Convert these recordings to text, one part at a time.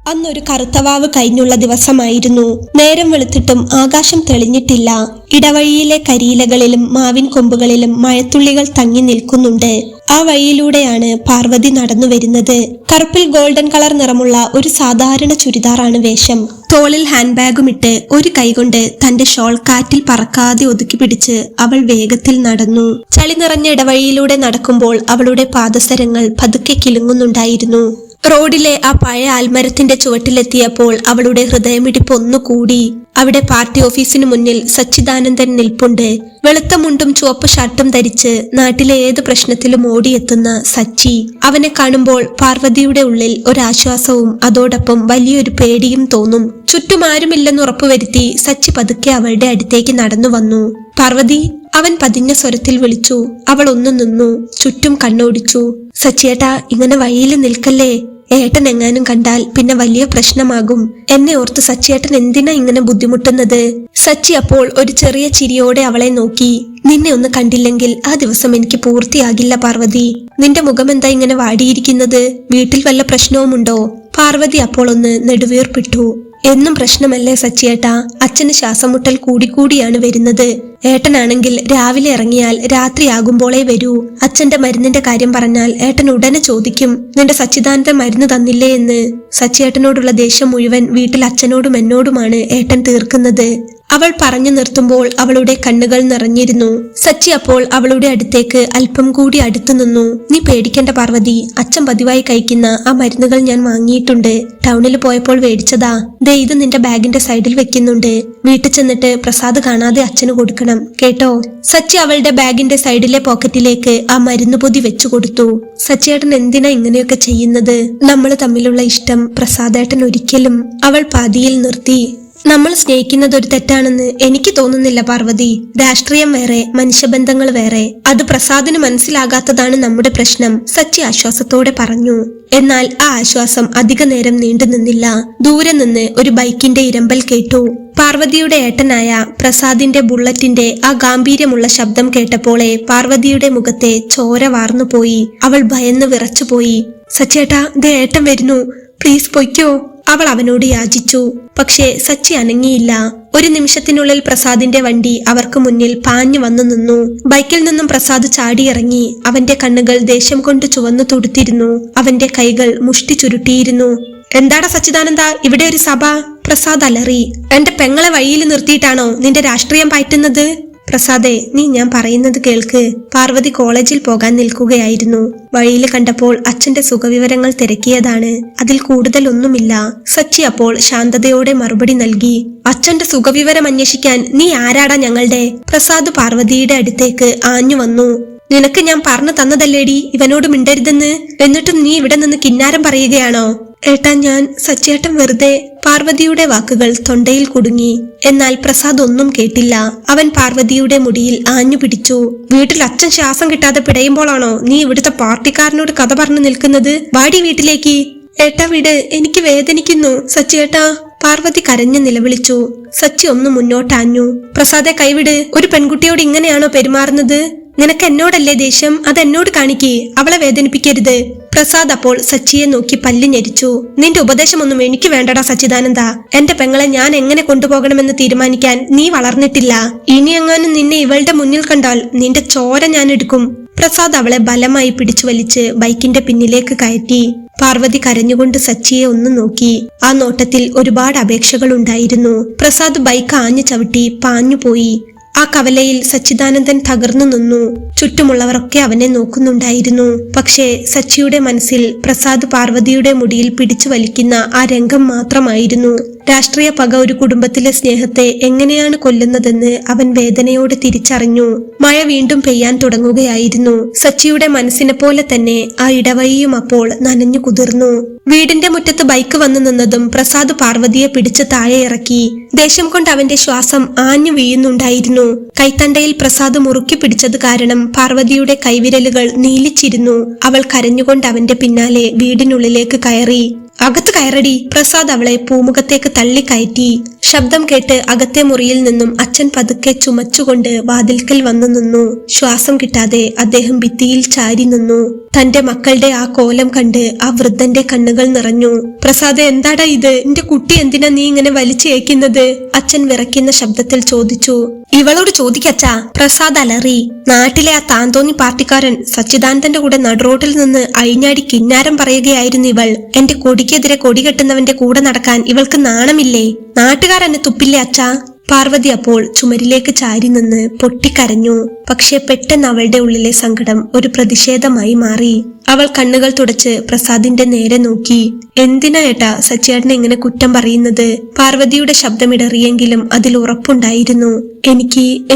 അന്നൊരു കറുത്തവാവ് കഴിഞ്ഞുള്ള ദിവസമായിരുന്നു. നേരം വെളുത്തിട്ടും ആകാശം തെളിഞ്ഞിട്ടില്ല. ഇടവഴിയിലെ കരിയിലകളിലും മാവിൻ കൊമ്പുകളിലും മഴത്തുള്ളികൾ തങ്ങി നിൽക്കുന്നുണ്ട്. ആ വഴിയിലൂടെയാണ് പാർവതി നടന്നു വരുന്നത്. കറുപ്പിൽ ഗോൾഡൻ കളർ നിറമുള്ള ഒരു സാധാരണ ചുരിദാറാണ് വേഷം. തോളിൽ ഹാൻഡ് ബാഗുമിട്ട് ഒരു കൈകൊണ്ട് തന്റെ ഷോൾ കാറ്റിൽ പറക്കാതെ ഒതുക്കി പിടിച്ച് അവൾ വേഗത്തിൽ നടന്നു. ചളി നിറഞ്ഞ ഇടവഴിയിലൂടെ നടക്കുമ്പോൾ അവളുടെ പാദസരങ്ങൾ പതുക്കെ കിലുങ്ങുന്നുണ്ടായിരുന്നു. റോഡിലെ ആ പഴയ ആൽമരത്തിന്റെ ചുവട്ടിലെത്തിയപ്പോൾ അവളുടെ ഹൃദയമിടിപ്പ് ഒന്നുകൂടി. അവിടെ പാർട്ടി ഓഫീസിനു മുന്നിൽ സച്ചിദാനന്ദൻ നിൽപ്പുണ്ട്. വെളുത്ത മുണ്ടും ചുവപ്പ് ഷർട്ടും ധരിച്ച് നാട്ടിലെ ഏത് പ്രശ്നത്തിലും ഓടിയെത്തുന്ന സച്ചി. അവനെ കാണുമ്പോൾ പാർവതിയുടെ ഉള്ളിൽ ഒരാശ്വാസവും അതോടൊപ്പം വലിയൊരു പേടിയും തോന്നും. ചുറ്റും ആരുമില്ലെന്ന് ഉറപ്പുവരുത്തി സച്ചി പതുക്കെ അവളുടെ അടുത്തേക്ക് നടന്നു വന്നു. പാർവതി, അവൻ പതിഞ്ഞ സ്വരത്തിൽ വിളിച്ചു. അവൾ ഒന്ന് നിന്നു, ചുറ്റും കണ്ണോടിച്ചു. സച്ചിയേട്ടാ, ഇങ്ങനെ വഴിയിൽ നിൽക്കല്ലേ. ഏട്ടൻ എങ്ങാനും കണ്ടാൽ പിന്നെ വലിയ പ്രശ്നമാകും. എന്നെ ഓർത്ത് സച്ചിയേട്ടൻ എന്തിനാ ഇങ്ങനെ ബുദ്ധിമുട്ടുന്നത്? സച്ചി അപ്പോൾ ഒരു ചെറിയ ചിരിയോടെ അവളെ നോക്കി. നിന്നെ ഒന്ന് കണ്ടില്ലെങ്കിൽ ആ ദിവസം എനിക്ക് പൂർത്തിയാകില്ല പാർവതി. നിന്റെ മുഖം എന്താ ഇങ്ങനെ വാടിയിരിക്കുന്നത്? വീട്ടിൽ വല്ല പ്രശ്നവുമുണ്ടോ? പാർവതി അപ്പോൾ ഒന്ന് നെടുവീർപ്പിട്ടു. എന്നും പ്രശ്നമല്ലേ സച്ചിയേട്ടാ? അച്ഛന് ശ്വാസമുട്ടൽ കൂടിക്കൂടിയാണ് വരുന്നത്. ഏട്ടനാണെങ്കിൽ രാവിലെ ഇറങ്ങിയാൽ രാത്രിയാകുമ്പോളേ വരൂ. അച്ഛന്റെ മരുന്നിന്റെ കാര്യം പറഞ്ഞാൽ ഏട്ടൻ ഉടനെ ചോദിക്കും, നിന്റെ സച്ചിദാനന്ദൻ മരുന്ന് തന്നില്ലേ എന്ന്. സച്ചിയേട്ടനോടുള്ള ദേഷ്യം മുഴുവൻ വീട്ടിൽ അച്ഛനോടും എന്നോടുമാണ് ഏട്ടൻ തീർക്കുന്നത്. അവൾ പറഞ്ഞു നിർത്തുമ്പോൾ അവളുടെ കണ്ണുകൾ നിറഞ്ഞിരുന്നു. സച്ചി അപ്പോൾ അവളുടെ അടുത്തേക്ക് അല്പം കൂടി അടുത്തു നിന്നു. നീ പേടിക്കേണ്ട പാർവതി, അച്ഛൻ പതിവായി കഴിക്കുന്ന ആ മരുന്നുകൾ ഞാൻ വാങ്ങിയിട്ടുണ്ട്. ടൗണിൽ പോയപ്പോൾ മേടിച്ചതാ. ദേ, ഇത് നിന്റെ ബാഗിന്റെ സൈഡിൽ വെക്കുന്നുണ്ട്. വീട്ടിൽ ചെന്നിട്ട് പ്രസാദ് കാണാതെ അച്ഛന് കൊടുക്കണം കേട്ടോ. സച്ചി അവളുടെ ബാഗിന്റെ സൈഡിലെ പോക്കറ്റിലേക്ക് ആ മരുന്ന് പൊതി വെച്ചു കൊടുത്തു. സച്ചിയേട്ടൻ എന്തിനാ ഇങ്ങനെയൊക്കെ ചെയ്യുന്നത്? നമ്മൾ തമ്മിലുള്ള ഇഷ്ടം പ്രസാദേട്ടൻ ഒരിക്കലും. അവൾ പാതിയിൽ നിർത്തി. നമ്മൾ സ്നേഹിക്കുന്നത് ഒരു തെറ്റാണെന്ന് എനിക്ക് തോന്നുന്നില്ല പാർവതി. രാഷ്ട്രീയം വേറെ, മനുഷ്യബന്ധങ്ങൾ വേറെ. അത് പ്രസാദിന് മനസ്സിലാകാത്തതാണ് നമ്മുടെ പ്രശ്നം, സച്ചി ആശ്വാസത്തോടെ പറഞ്ഞു. എന്നാൽ ആ ആശ്വാസം അധിക നേരം നീണ്ടു നിന്നില്ല. ദൂരെ നിന്ന് ഒരു ബൈക്കിന്റെ ഇരമ്പൽ കേട്ടു. പാർവതിയുടെ ഏട്ടനായ പ്രസാദിന്റെ ബുള്ളറ്റിന്റെ ആ ഗാംഭീര്യമുള്ള ശബ്ദം കേട്ടപ്പോളെ പാർവതിയുടെ മുഖത്തെ ചോര വാർന്നുപോയി. അവൾ ഭയന്ന് വിറച്ചുപോയി. സച്ചേട്ടാ, ദേ ഏട്ടൻ വരുന്നു, പ്ലീസ് പൊയ്ക്കോ, അവൾ അവനോട് യാചിച്ചു. പക്ഷേ സച്ചി അനങ്ങിയില്ല. ഒരു നിമിഷത്തിനുള്ളിൽ പ്രസാദിന്റെ വണ്ടി അവർക്ക് മുന്നിൽ പാഞ്ഞു വന്നു നിന്നു. ബൈക്കിൽ നിന്നും പ്രസാദ് ചാടിയിറങ്ങി. അവന്റെ കണ്ണുകൾ ദേഷ്യം കൊണ്ട് ചുവന്നു തുടുത്തിരുന്നു. അവന്റെ കൈകൾ മുഷ്ടി ചുരുട്ടിയിരുന്നു. എന്താടാ സച്ചിദാനന്ദ, ഇവിടെ ഒരു സഭ? പ്രസാദ് അലറി. എന്റെ പെങ്ങളെ വഴിയിൽ നിർത്തിയിട്ടാണോ നിന്റെ രാഷ്ട്രീയം പയറ്റുന്നത്? പ്രസാദേ, നീ ഞാൻ പറയുന്നത് കേൾക്ക്. പാർവതി കോളേജിൽ പോകാൻ നിൽക്കുകയായിരുന്നു. വഴിയിൽ കണ്ടപ്പോൾ അച്ഛന്റെ സുഖവിവരങ്ങൾ തിരക്കിയതാണ്. അതിൽ കൂടുതലൊന്നുമില്ല. സച്ചി അപ്പോൾ ശാന്തതയോടെ മറുപടി നൽകി. അച്ഛന്റെ സുഖവിവരം അന്വേഷിക്കാൻ നീ ആരാടാ ഞങ്ങളുടെ? പ്രസാദ് പാർവതിയുടെ അടുത്തേക്ക് ആഞ്ഞു വന്നു. നിനക്ക് ഞാൻ പറഞ്ഞു തന്നതല്ലേടി ഇവനോട് മിണ്ടരുതെന്ന്. എന്നിട്ടും നീ ഇവിടെ നിന്ന് കിന്നാരം പറയുകയാണോ? ഏട്ടാ, ഞാൻ സച്ചിയേട്ടൻ വെറുതെ. പാർവതിയുടെ വാക്കുകൾ തൊണ്ടയിൽ കുടുങ്ങി. എന്നാൽ പ്രസാദ് ഒന്നും കേട്ടില്ല. അവൻ പാർവതിയുടെ മുടിയിൽ ആഞ്ഞു പിടിച്ചു. വീട്ടിൽ അച്ഛൻ ശ്വാസം കിട്ടാതെ പിടയുമ്പോഴാണോ നീ ഇവിടുത്തെ പാർട്ടിക്കാരനോട് കഥ പറഞ്ഞു നിൽക്കുന്നത്? വാടി വീട്ടിലേക്ക്. ഏട്ടാ വിട്, എനിക്ക് വേദനിക്കുന്നു സച്ചിയേട്ടാ. പാർവതി കരഞ്ഞു നിലവിളിച്ചു. സച്ചി ഒന്ന് മുന്നോട്ടാഞ്ഞു. പ്രസാദെ, കൈവിട്. ഒരു പെൺകുട്ടിയോട് ഇങ്ങനെയാണോ പെരുമാറുന്നത്? നിനക്ക് എന്നോടല്ലേ ദേഷ്യം? അതെന്നോട് കാണിക്ക്. അവളെ വേദനിപ്പിക്കരുത്. പ്രസാദ് അപ്പോൾ സച്ചിയെ നോക്കി പല്ല് ഞെരിച്ചു. നിന്റെ ഉപദേശമൊന്നും എനിക്ക് വേണ്ടടാ സച്ചിദാനന്ദ. എന്റെ പെങ്ങളെ ഞാൻ എങ്ങനെ കൊണ്ടുപോകണമെന്ന് തീരുമാനിക്കാൻ നീ വളർന്നിട്ടില്ല. ഇനിയെങ്ങാനും നിന്നെ ഇവളുടെ മുന്നിൽ കണ്ടാൽ നിന്റെ ചോര ഞാൻ എടുക്കും. പ്രസാദ് അവളെ ബലമായി പിടിച്ചു വലിച്ച് ബൈക്കിന്റെ പിന്നിലേക്ക് കയറ്റി. പാർവതി കരഞ്ഞുകൊണ്ട് സച്ചിയെ ഒന്ന് നോക്കി. ആ നോട്ടത്തിൽ ഒരുപാട് അപേക്ഷകൾ ഉണ്ടായിരുന്നു. പ്രസാദ് ബൈക്ക് ആഞ്ഞു ചവിട്ടി പാഞ്ഞുപോയി. ആ കവലയിൽ സച്ചിദാനന്ദൻ തകർന്നു നിന്നു. ചുറ്റുമുള്ളവരൊക്കെ അവനെ നോക്കുന്നുണ്ടായിരുന്നു. പക്ഷേ സച്ചിയുടെ മനസ്സിൽ പ്രസാദ് പാർവതിയുടെ മുടിയിൽ പിടിച്ചു വലിക്കുന്ന ആ രംഗം മാത്രമായിരുന്നു. രാഷ്ട്രീയ പക ഒരു കുടുംബത്തിലെ സ്നേഹത്തെ എങ്ങനെയാണ് കൊല്ലുന്നതെന്ന് അവൻ വേദനയോടെ തിരിച്ചറിഞ്ഞു. മഴ വീണ്ടും പെയ്യാൻ തുടങ്ങുകയായിരുന്നു. സച്ചിയുടെ മനസ്സിനെ പോലെ തന്നെ ആ ഇടവഴിയും അപ്പോൾ നനഞ്ഞു കുതിർന്നു. വീടിന്റെ മുറ്റത്ത് ബൈക്ക് വന്നു നിന്നതും പ്രസാദ് പാർവതിയെ പിടിച്ച് താഴെ ഇറക്കി. ദേഷ്യം കൊണ്ട് അവന്റെ ശ്വാസം ആഞ്ഞു വീഴുന്നുണ്ടായിരുന്നു. കൈത്തണ്ടയിൽ പ്രസാദ് മുറുക്കി പിടിച്ചത് കാരണം പാർവതിയുടെ കൈവിരലുകൾ നീലിച്ചിരുന്നു. അവൾ കരഞ്ഞുകൊണ്ട് അവന്റെ പിന്നാലെ വീടിനുള്ളിലേക്ക് കയറി. അകത്ത് കയറടി. പ്രസാദ് അവളെ പൂമുഖത്തേക്ക് തള്ളിക്കയറ്റി. ശബ്ദം കേട്ട് അകത്തെ മുറിയിൽ നിന്നും അച്ഛൻ പതുക്കെ ചുമച്ചുകൊണ്ട് വാതിൽക്കൽ വന്നു നിന്നു. ശ്വാസം കിട്ടാതെ അദ്ദേഹം ഭിത്തിയിൽ ചാരി നിന്നു. തന്റെ മക്കളുടെ ആ കോലം കണ്ട് ആ വൃദ്ധന്റെ കണ്ണുകൾ നിറഞ്ഞു. പ്രസാദ്, എന്താടാ ഇത്? എന്റെ കുട്ടി എന്തിനാ നീ ഇങ്ങനെ വലിച്ചേക്കുന്നത്? അച്ഛൻ വിറയ്ക്കുന്ന ശബ്ദത്തിൽ ചോദിച്ചു. ഇവളോട് ചോദിക്കച്ചാ, പ്രസാദ് അലറി. നാട്ടിലെ ആ താന്തോന്നി പാർട്ടിക്കാരൻ സച്ചിദാനന്ദന്റെ കൂടെ നടുറോട്ടിൽ നിന്ന് അഴിഞ്ഞാടി കിന്നാരം പറയുകയായിരുന്നു ഇവൾ. എന്റെ കൊടിക്കെതിരെ കൊടി കെട്ടുന്നവന്റെ കൂടെ നടക്കാൻ ഇവൾക്ക് നാണമില്ലേ? നാട്ടുകാരെന്നെ തുപ്പില്ലേ അച്ഛാ? പാർവതി അപ്പോൾ ചുമരിലേക്ക് ചാരി നിന്ന് പൊട്ടിക്കരഞ്ഞു. പക്ഷെ പെട്ടെന്ന് അവളുടെ ഉള്ളിലെ സങ്കടം ഒരു പ്രതിഷേധമായി മാറി. അവൾ കണ്ണുകൾ തുടച്ച് പ്രസാദിന്റെ നേരെ നോക്കി. എന്തിനാ ഏട്ടാ സച്ചിയേട്ടനെ ഇങ്ങനെ കുറ്റം പറയുന്നത്? പാർവതിയുടെ ശബ്ദമിടറിയെങ്കിലും അതിൽ ഉറപ്പുണ്ടായിരുന്നു.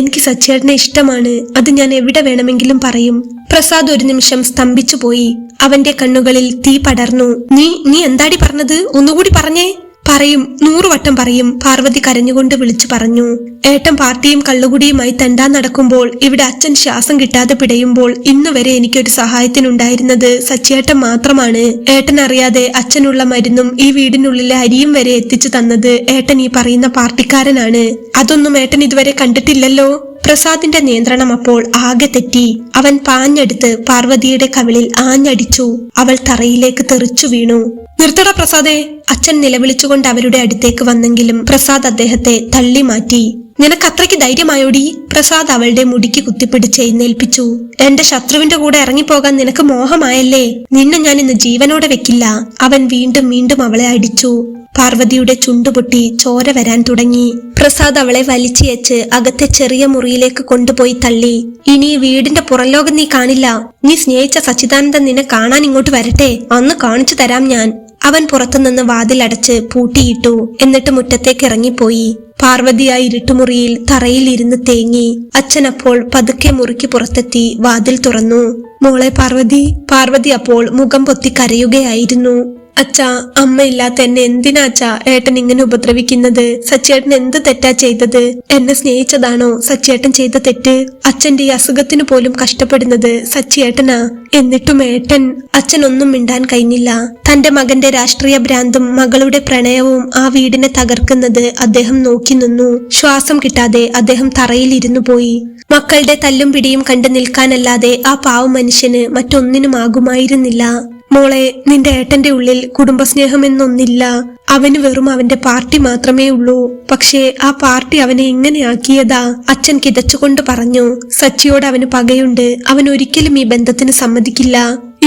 എനിക്ക് സച്ചിയേട്ടനെ ഇഷ്ടമാണ്. അത് ഞാൻ എവിടെ വേണമെങ്കിലും പറയും. പ്രസാദ് ഒരു നിമിഷം സ്തംഭിച്ചു പോയി. അവന്റെ കണ്ണുകളിൽ തീ പടർന്നു. നീ എന്താടി പറഞ്ഞത്? ഒന്നുകൂടി പറഞ്ഞേ. പറയും, 100 വട്ടം പറയും. പാർവതി കരഞ്ഞുകൊണ്ട് വിളിച്ചു പറഞ്ഞു. ഏട്ടൻ പാർട്ടിയും കള്ളുകുടിയുമായി തെണ്ടാൻ നടക്കുമ്പോൾ ഇവിടെ അച്ഛൻ ശ്വാസം കിട്ടാതെ പിടയുമ്പോൾ ഇന്ന് വരെ എനിക്കൊരു സഹായത്തിനുണ്ടായിരുന്നത് സച്ചിയേട്ടൻ മാത്രമാണ്. ഏട്ടൻ അറിയാതെ അച്ഛനുള്ള മരുന്നും ഈ വീടിനുള്ളിലെ അരിയും വരെ എത്തിച്ചു തന്നത് ഏട്ടൻ ഈ പറയുന്ന പാർട്ടിക്കാരനാണ്. അതൊന്നും ഏട്ടൻ ഇതുവരെ കണ്ടിട്ടില്ലല്ലോ. പ്രസാദിന്റെ നിയന്ത്രണം അപ്പോൾ ആകെ തെറ്റി. അവൻ പാഞ്ഞെടുത്ത് പാർവതിയുടെ കവിളിൽ ആഞ്ഞടിച്ചു. അവൾ തറയിലേക്ക് തെറിച്ചു വീണു. നിർത്തട പ്രസാദേ! അച്ഛൻ നിലവിളിച്ചുകൊണ്ട് അവരുടെ അടുത്തേക്ക് വന്നെങ്കിലും പ്രസാദ് അദ്ദേഹത്തെ തള്ളി മാറ്റി. നിനക്ക് അത്രയ്ക്ക് ധൈര്യമായോടി? പ്രസാദ് അവളുടെ മുടിക്ക് കുത്തിപ്പിടിച്ച് എഴുന്നേൽപ്പിച്ചു. എന്റെ ശത്രുവിന്റെ കൂടെ ഇറങ്ങിപ്പോകാൻ നിനക്ക് മോഹമായല്ലേ? നിന്നെ ഞാൻ ഇന്ന് ജീവനോടെ വെക്കില്ല. അവൻ വീണ്ടും അവളെ അടിച്ചു. പാർവതിയുടെ ചുണ്ടുപൊട്ടി ചോര വരാൻ തുടങ്ങി. പ്രസാദ് അവളെ വലിച്ചേച്ച് അകത്തെ ചെറിയ മുറിയിലേക്ക് കൊണ്ടുപോയി തള്ളി. ഇനി വീടിന്റെ പുറംലോകം നീ കാണില്ല. നീ സ്നേഹിച്ച സച്ചിദാനന്ദൻ നിന്നെ കാണാൻ ഇങ്ങോട്ട് വരട്ടെ, അന്ന് കാണിച്ചു തരാം ഞാൻ. അവൻ പുറത്തുനിന്ന് വാതിലടച്ച് പൂട്ടിയിട്ടു. എന്നിട്ട് മുറ്റത്തേക്ക് ഇറങ്ങിപ്പോയി. പാർവതി ആ ഇരുട്ടുമുറിയിൽ തറയിൽ ഇരുന്ന് തേങ്ങി. അച്ഛൻ അപ്പോൾ പതുക്കെ മുറിക്ക് പുറത്തെത്തി വാതിൽ തുറന്നു. മോളെ പാർവതി. പാർവതി അപ്പോൾ മുഖം പൊത്തി കരയുകയായിരുന്നു. അച്ഛാ, അമ്മയില്ലാത്ത എന്നെ എന്തിനാ അച്ഛാ ഏട്ടൻ ഇങ്ങനെ ഉപദ്രവിക്കുന്നത്? സച്ചിയേട്ടൻ എന്ത് തെറ്റാ ചെയ്തത്? എന്നെ സ്നേഹിച്ചതാണോ സച്ചിയേട്ടൻ ചെയ്ത തെറ്റ്? അച്ഛന്റെ ഈ അസുഖത്തിന് പോലും കഷ്ടപ്പെടുന്നത് സച്ചിയേട്ടനാ. എന്നിട്ടും ഏട്ടൻ. അച്ഛനൊന്നും മിണ്ടാൻ കഴിഞ്ഞില്ല. തന്റെ മകന്റെ രാഷ്ട്രീയ ഭ്രാന്തും മകളുടെ പ്രണയവും ആ വീടിനെ തകർക്കുന്നത് അദ്ദേഹം നോക്കി നിന്നു. ശ്വാസം കിട്ടാതെ അദ്ദേഹം തറയിൽ ഇരുന്നു പോയി. മക്കളുടെ തല്ലും പിടിയും കണ്ടു നിൽക്കാനല്ലാതെ ആ പാവ മനുഷ്യന് മറ്റൊന്നിനും ആകുമായിരുന്നില്ല. മോളെ, നിന്റെ ഏട്ടന്റെ ഉള്ളിൽ കുടുംബസ്നേഹം എന്നൊന്നില്ല. അവന് വെറും അവന്റെ പാർട്ടി മാത്രമേ ഉള്ളൂ. പക്ഷേ ആ പാർട്ടി അവനെ ഇങ്ങനെയാക്കിയതാ. അച്ഛൻ കിതച്ചുകൊണ്ട് പറഞ്ഞു. സച്ചിയോട് അവന് പകയുണ്ട്. അവൻ ഒരിക്കലും ഈ ബന്ധത്തിന് സമ്മതിക്കില്ല.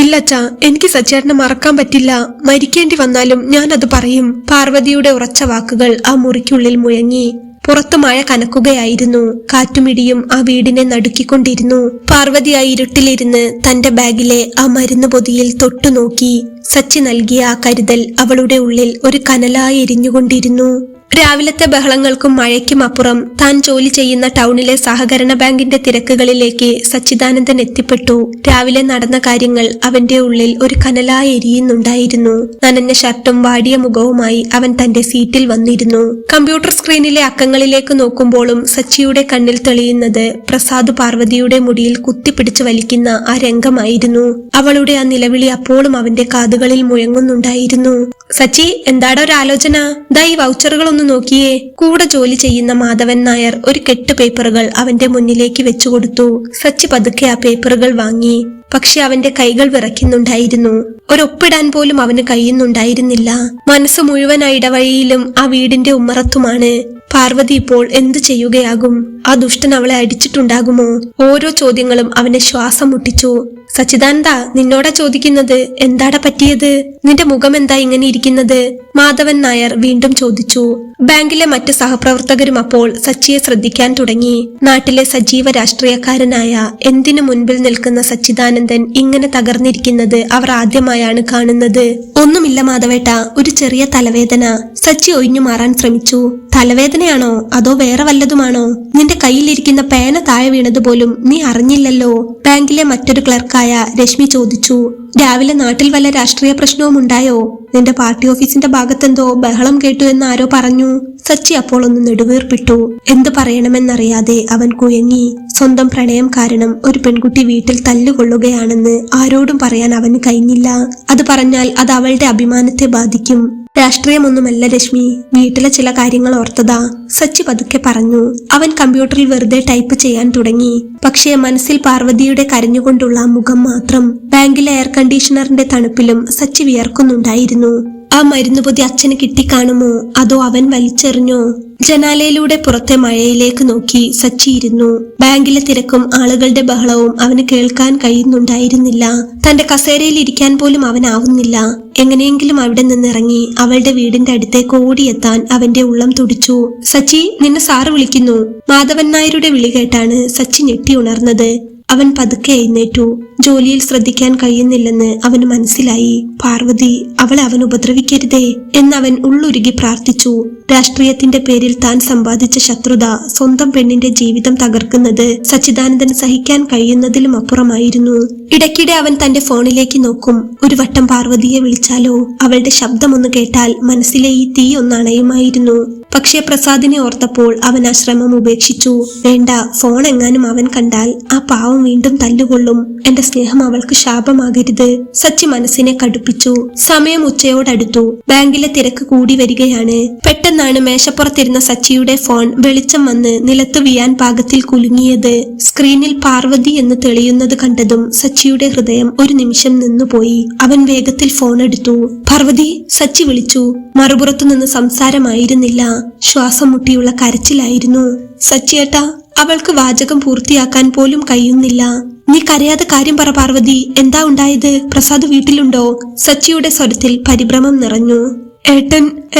ഇല്ലച്ചാ, എനിക്ക് സച്ചിയേട്ടനെ മറക്കാൻ പറ്റില്ല. മരിക്കേണ്ടി വന്നാലും ഞാൻ അത് പറയും. പാർവതിയുടെ ഉറച്ച വാക്കുകൾ ആ മുറിക്കുള്ളിൽ മുഴങ്ങി. പുറത്തു മഴ കനക്കുകയായിരുന്നു. കാറ്റുമിടിയും ആ വീടിനെ നടുക്കിക്കൊണ്ടിരുന്നു. പാർവതി ആ ഇരുട്ടിലിരുന്ന് തന്റെ ബാഗിലെ ആ മരുന്ന് പൊതിയിൽ തൊട്ടുനോക്കി. സച്ചി നൽകിയ ആ കരുതൽ അവളുടെ ഉള്ളിൽ ഒരു കനലായി എരിഞ്ഞുകൊണ്ടിരുന്നു. രാവിലത്തെ ബഹളങ്ങൾക്കും മഴയ്ക്കും അപ്പുറം താൻ ജോലി ചെയ്യുന്ന ടൗണിലെ സഹകരണ ബാങ്കിന്റെ തിരക്കുകളിലേക്ക് സച്ചിദാനന്ദൻ എത്തിപ്പെട്ടു. രാവിലെ നടന്ന കാര്യങ്ങൾ അവന്റെ ഉള്ളിൽ ഒരു കനലായി എരിയുന്നുണ്ടായിരുന്നു. നനഞ്ഞ ഷർട്ടും വാടിയ മുഖവുമായി അവൻ തന്റെ സീറ്റിൽ വന്നിരുന്നു. കമ്പ്യൂട്ടർ സ്ക്രീനിലെ അക്കങ്ങളിലേക്ക് നോക്കുമ്പോഴും സച്ചിയുടെ കണ്ണിൽ തെളിയുന്നത് പ്രസാദ് പാർവതിയുടെ മുടിയിൽ കുത്തിപ്പിടിച്ചു വലിക്കുന്ന ആ രംഗമായിരുന്നു. അവളുടെ ആ നിലവിളി അപ്പോഴും അവന്റെ കാതുകളിൽ മുഴങ്ങുന്നുണ്ടായിരുന്നു. സച്ചി, എന്താടാ ഒരു ആലോചന? ദാ ഈ വൗച്ചറുകളൊന്നും നോക്കിയേ. കൂടെ ജോലി ചെയ്യുന്ന മാധവൻ നായർ ഒരു കെട്ട് പേപ്പറുകൾ അവന്റെ മുന്നിലേക്ക് വെച്ചുകൊടുത്തു. സച്ചി പതുക്കെ ആ പേപ്പറുകൾ വാങ്ങി. പക്ഷെ അവന്റെ കൈകൾ വിറയ്ക്കുന്നുണ്ടായിരുന്നു. ഒരൊപ്പിടാൻ പോലും അവന് കഴിയുന്നുണ്ടായിരുന്നില്ല. മനസ്സ് മുഴുവൻ ആ ഇടവഴിയിലും ആ വീടിന്റെ ഉമ്മറത്തുമാണ്. പാർവതി ഇപ്പോൾ എന്തു ചെയ്യുകയാകും? ആ ദുഷ്ടൻ അവളെ അടിച്ചിട്ടുണ്ടാകുമോ? ഓരോ ചോദ്യങ്ങളും അവനെ ശ്വാസം മുട്ടിച്ചു. സച്ചിദാനന്ദ, നിന്നോടാ ചോദിക്കുന്നത്. എന്താടാ പറ്റിയത്? നിന്റെ മുഖം എന്താ ഇങ്ങനെ ഇരിക്കുന്നത്? മാധവൻ നായർ വീണ്ടും ചോദിച്ചു. ബാങ്കിലെ മറ്റ് സഹപ്രവർത്തകരും അപ്പോൾ സച്ചിയെ ശ്രദ്ധിക്കാൻ തുടങ്ങി. നാട്ടിലെ സജീവ രാഷ്ട്രീയക്കാരനായ എന്തിനു മുൻപിൽ നിൽക്കുന്ന സച്ചിദാനന്ദൻ ഇങ്ങനെ തകർന്നിരിക്കുന്നത് അവർ ആദ്യമായാണ് കാണുന്നത്. ഒന്നുമില്ല മാധവേട്ട, ഒരു ചെറിയ തലവേദന. സച്ചി ഒഴിഞ്ഞു മാറാൻ ശ്രമിച്ചു. തലവേദന അങ്ങനെയാണോ അതോ വേറെ വല്ലതുമാണോ? നിന്റെ കയ്യിലിരിക്കുന്ന പേന താഴെ വീണതുപോലും നീ അറിഞ്ഞില്ലല്ലോ, ബാങ്കിലെ മറ്റൊരു ക്ലർക്കായ രശ്മി ചോദിച്ചു. രാവിലെ നാട്ടിൽ വല്ല രാഷ്ട്രീയ പ്രശ്നവും ഉണ്ടായോ? നിന്റെ പാർട്ടി ഓഫീസിന്റെ ഭാഗത്തെന്തോ ബഹളം കേട്ടു എന്ന് ആരോ പറഞ്ഞു. സച്ചി അപ്പോൾ ഒന്ന് നെടുവീർപ്പിട്ടു. എന്ത് പറയണമെന്നറിയാതെ അവൻ കുഴങ്ങി. സ്വന്തം പ്രണയം കാരണം ഒരു പെൺകുട്ടി വീട്ടിൽ തല്ലുകൊള്ളുകയാണെന്ന് ആരോടും പറയാൻ അവന് കഴിഞ്ഞില്ല. അത് പറഞ്ഞാൽ അത് അവളുടെ അഭിമാനത്തെ ബാധിക്കും. രാഷ്ട്രീയമൊന്നുമല്ല രശ്മി, വീട്ടിലെ ചില കാര്യങ്ങൾ ഓർത്തതാ, സച്ചി പതുക്കെ പറഞ്ഞു. അവൻ കമ്പ്യൂട്ടറിൽ വെറുതെ ടൈപ്പ് ചെയ്യാൻ തുടങ്ങി. പക്ഷേ മനസ്സിൽ പാർവതിയുടെ കരഞ്ഞുകൊണ്ടുള്ള മുഖം മാത്രം. ബാങ്കിലെ എയർ കണ്ടീഷണറിന്റെ തണുപ്പിലും സച്ചി വിയർക്കുന്നുണ്ടായിരുന്നു. ആ മരുന്നുപൊതി അച്ഛന് കിട്ടിക്കാണുമോ അതോ അവൻ വലിച്ചെറിഞ്ഞോ? ജനാലയിലൂടെ പുറത്തെ മഴയിലേക്ക് നോക്കി സച്ചി ഇരുന്നു. ബാങ്കിലെ തിരക്കും ആളുകളുടെ ബഹളവും അവന് കേൾക്കാൻ കഴിയുന്നുണ്ടായിരുന്നില്ല. തന്റെ കസേരയിൽ ഇരിക്കാൻ പോലും അവനാവുന്നില്ല. എങ്ങനെയെങ്കിലും അവിടെ നിന്നിറങ്ങി അവളുടെ വീടിന്റെ അടുത്തേക്ക് ഓടിയെത്താൻ അവന്റെ ഉള്ളം തുടിച്ചു. സച്ചി, നിന്നെ സാറ് വിളിക്കുന്നു. മാധവൻ നായരുടെ വിളി കേട്ടാണ് സച്ചി ഞെട്ടി ഉണർന്നത്. അവൻ പതുക്കെ എഴുന്നേറ്റു. ജോലിയിൽ ശ്രദ്ധിക്കാൻ കഴിയുന്നില്ലെന്ന് അവന് മനസ്സിലായി. പാർവതി, അവളെ അവൻ ഉപദ്രവിക്കരുതേ എന്നവൻ ഉള്ളുരുകി പ്രാർത്ഥിച്ചു. രാഷ്ട്രീയത്തിന്റെ പേരിൽ താൻ സമ്പാദിച്ച ശത്രുത സ്വന്തം പെണ്ണിന്റെ ജീവിതം തകർക്കുന്നത് സച്ചിദാനന്ദന് സഹിക്കാൻ കഴിയുന്നതിലും അപ്പുറമായിരുന്നു. ഇടയ്ക്കിടെ അവൻ തന്റെ ഫോണിലേക്ക് നോക്കും. ഒരു വട്ടം പാർവതിയെ വിളിച്ചാലോ? അവളുടെ ശബ്ദമൊന്ന് കേട്ടാൽ മനസ്സിലെ ഈ തീ ഒന്നണയുമായിരുന്നു. പക്ഷേ പ്രസാദിനെ ഓർത്തപ്പോൾ അവൻ ആ ശ്രമം ഉപേക്ഷിച്ചു. വേണ്ട, ഫോൺ എങ്ങാനും അവൻ കണ്ടാൽ ആ പാവം വീണ്ടും തല്ലുകൊള്ളും. എന്റെ സ്നേഹം അവൾക്ക് ശാപമാകരുത്. സച്ചി മനസ്സിനെ കടുപ്പിച്ചു. സമയം ഉച്ചയോടടുത്തു. ബാങ്കിലെ തിരക്ക് കൂടി വരികയാണ്. പെട്ടെന്നാണ് മേശപ്പുറത്തിരുന്ന സച്ചിയുടെ ഫോൺ വെളിച്ചം വന്ന് നിലത്ത് വീയാൻ പാകത്തിൽ കുലുങ്ങിയത്. സ്ക്രീനിൽ പാർവതി എന്ന് തെളിയുന്നത് കണ്ടതും സച്ചിയുടെ ഹൃദയം ഒരു നിമിഷം നിന്നുപോയി. അവൻ വേഗത്തിൽ ഫോൺ എടുത്തു. പാർവതി, സച്ചി വിളിച്ചു. മറുപുറത്തു നിന്ന് സംസാരമായിരുന്നില്ല, ശ്വാസം മുട്ടിയുള്ള കരച്ചിലായിരുന്നു. സച്ചിയേട്ടാ, അവൾക്ക് വാചകം പൂർത്തിയാക്കാൻ പോലും കഴിയുന്നില്ല. നീ കരയാതെ കാര്യം പറ പാർവതി, എന്താ ഉണ്ടായത്? പ്രസാദ് വീട്ടിലുണ്ടോ? സച്ചിയുടെ സ്വരത്തിൽ പരിഭ്രമം നിറഞ്ഞു.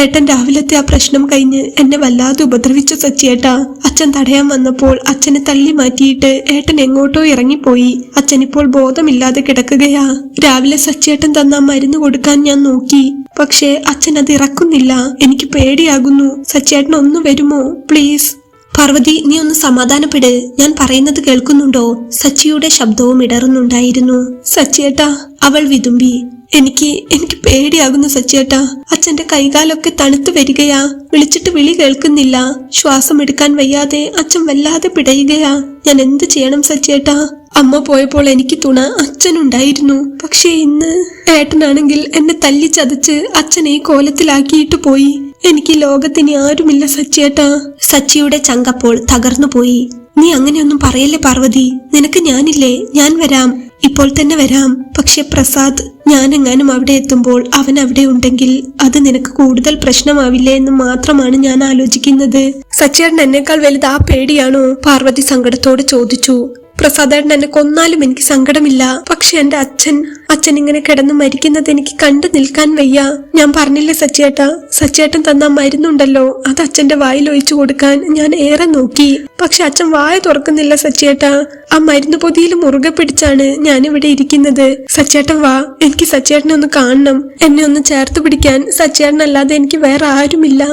ഏട്ടൻ രാവിലത്തെ ആ പ്രശ്നം കഴിഞ്ഞ് എന്നെ വല്ലാതെ ഉപദ്രവിച്ചു സച്ചിയേട്ടാ. അച്ഛൻ തടയാൻ വന്നപ്പോൾ അച്ഛനെ തള്ളി മാറ്റിയിട്ട് ഏട്ടൻ എങ്ങോട്ടോ ഇറങ്ങിപ്പോയി. അച്ഛനിപ്പോൾ ബോധമില്ലാതെ കിടക്കുകയാ. രാവിലെ സച്ചിയേട്ടൻ തന്ന മരുന്ന് കൊടുക്കാൻ ഞാൻ നോക്കി, പക്ഷേ അച്ഛൻ അത് ഇറക്കുന്നില്ല. എനിക്ക് പേടിയാകുന്നു. സച്ചിയേട്ടൻ ഒന്ന് വരുമോ പ്ലീസ്? പാർവതി, നീ ഒന്ന് സമാധാനപ്പെട്. ഞാൻ പറയുന്നത് കേൾക്കുന്നുണ്ടോ? സച്ചിയുടെ ശബ്ദവും ഇടറുന്നുണ്ടായിരുന്നു. സച്ചിയേട്ടാ, അവൾ വിതുമ്പി. എനിക്ക് പേടിയാകുന്നു സച്ചിയേട്ടാ. അച്ഛന്റെ കൈകാലൊക്കെ തണുത്തു വരികയാ. വിളിച്ചിട്ട് വിളി കേൾക്കുന്നില്ല. ശ്വാസം എടുക്കാൻ വയ്യാതെ അച്ഛൻ വല്ലാതെ പിടയുകയാ. ഞാൻ എന്ത് ചെയ്യണം സച്ചിയേട്ടാ? അമ്മ പോയപ്പോൾ എനിക്ക് തുണ അച്ഛനുണ്ടായിരുന്നു. പക്ഷേ ഇന്ന് ഏട്ടനാണെങ്കിൽ എന്നെ തല്ലി ചതച്ച് അച്ഛനെ ഈ കോലത്തിലാക്കിയിട്ട് പോയി. എനിക്ക് ലോകത്തിന് ആരുമില്ല സച്ചിയേട്ടാ. സച്ചിയുടെ ചങ്കപ്പോൾ തകർന്നുപോയി. നീ അങ്ങനെയൊന്നും പറയല്ലേ പാർവതി. നിനക്ക് ഞാനില്ലേ? ഞാൻ വരാം, ഇപ്പോൾ തന്നെ വരാം. പക്ഷെ പ്രസാദ്, ഞാനെങ്ങാനും അവിടെ എത്തുമ്പോൾ അവൻ അവിടെ ഉണ്ടെങ്കിൽ അത് നിനക്ക് കൂടുതൽ പ്രശ്നമാവില്ലേ എന്ന് മാത്രമാണ് ഞാൻ ആലോചിക്കുന്നത്. സച്ചിയേട്ടൻ എന്നേക്കാൾ വലുത് ആ പേടിയാണോ? പാർവതി സങ്കടത്തോട് ചോദിച്ചു. പ്രസാദേട്ടൻ എന്നെ കൊന്നാലും എനിക്ക് സങ്കടമില്ല. പക്ഷെ എന്റെ അച്ഛൻ ഇങ്ങനെ കിടന്ന് മരിക്കുന്നത് എനിക്ക് കണ്ടു നിൽക്കാൻ വയ്യ. ഞാൻ പറഞ്ഞില്ലേ സച്ചിയേട്ടൻ തന്ന മരുന്നുണ്ടല്ലോ, അത് അച്ഛന്റെ വായിൽ ഒഴിച്ചു കൊടുക്കാൻ ഞാൻ ഏറെ നോക്കി. പക്ഷെ അച്ഛൻ വായ തുറക്കുന്നില്ല സച്ചിയേട്ടാ. ആ മരുന്ന് പൊതിയിൽ മുറുകെ പിടിച്ചാണ് ഞാനിവിടെ ഇരിക്കുന്നത്. സച്ചിയേട്ടൻ വാ, എനിക്ക് സച്ചിയേട്ടനെ ഒന്ന് കാണണം. എന്നെ ഒന്ന് ചേർത്ത് പിടിക്കാൻ സച്ചിയേട്ടനല്ലാതെ എനിക്ക് വേറെ ആരുമില്ല.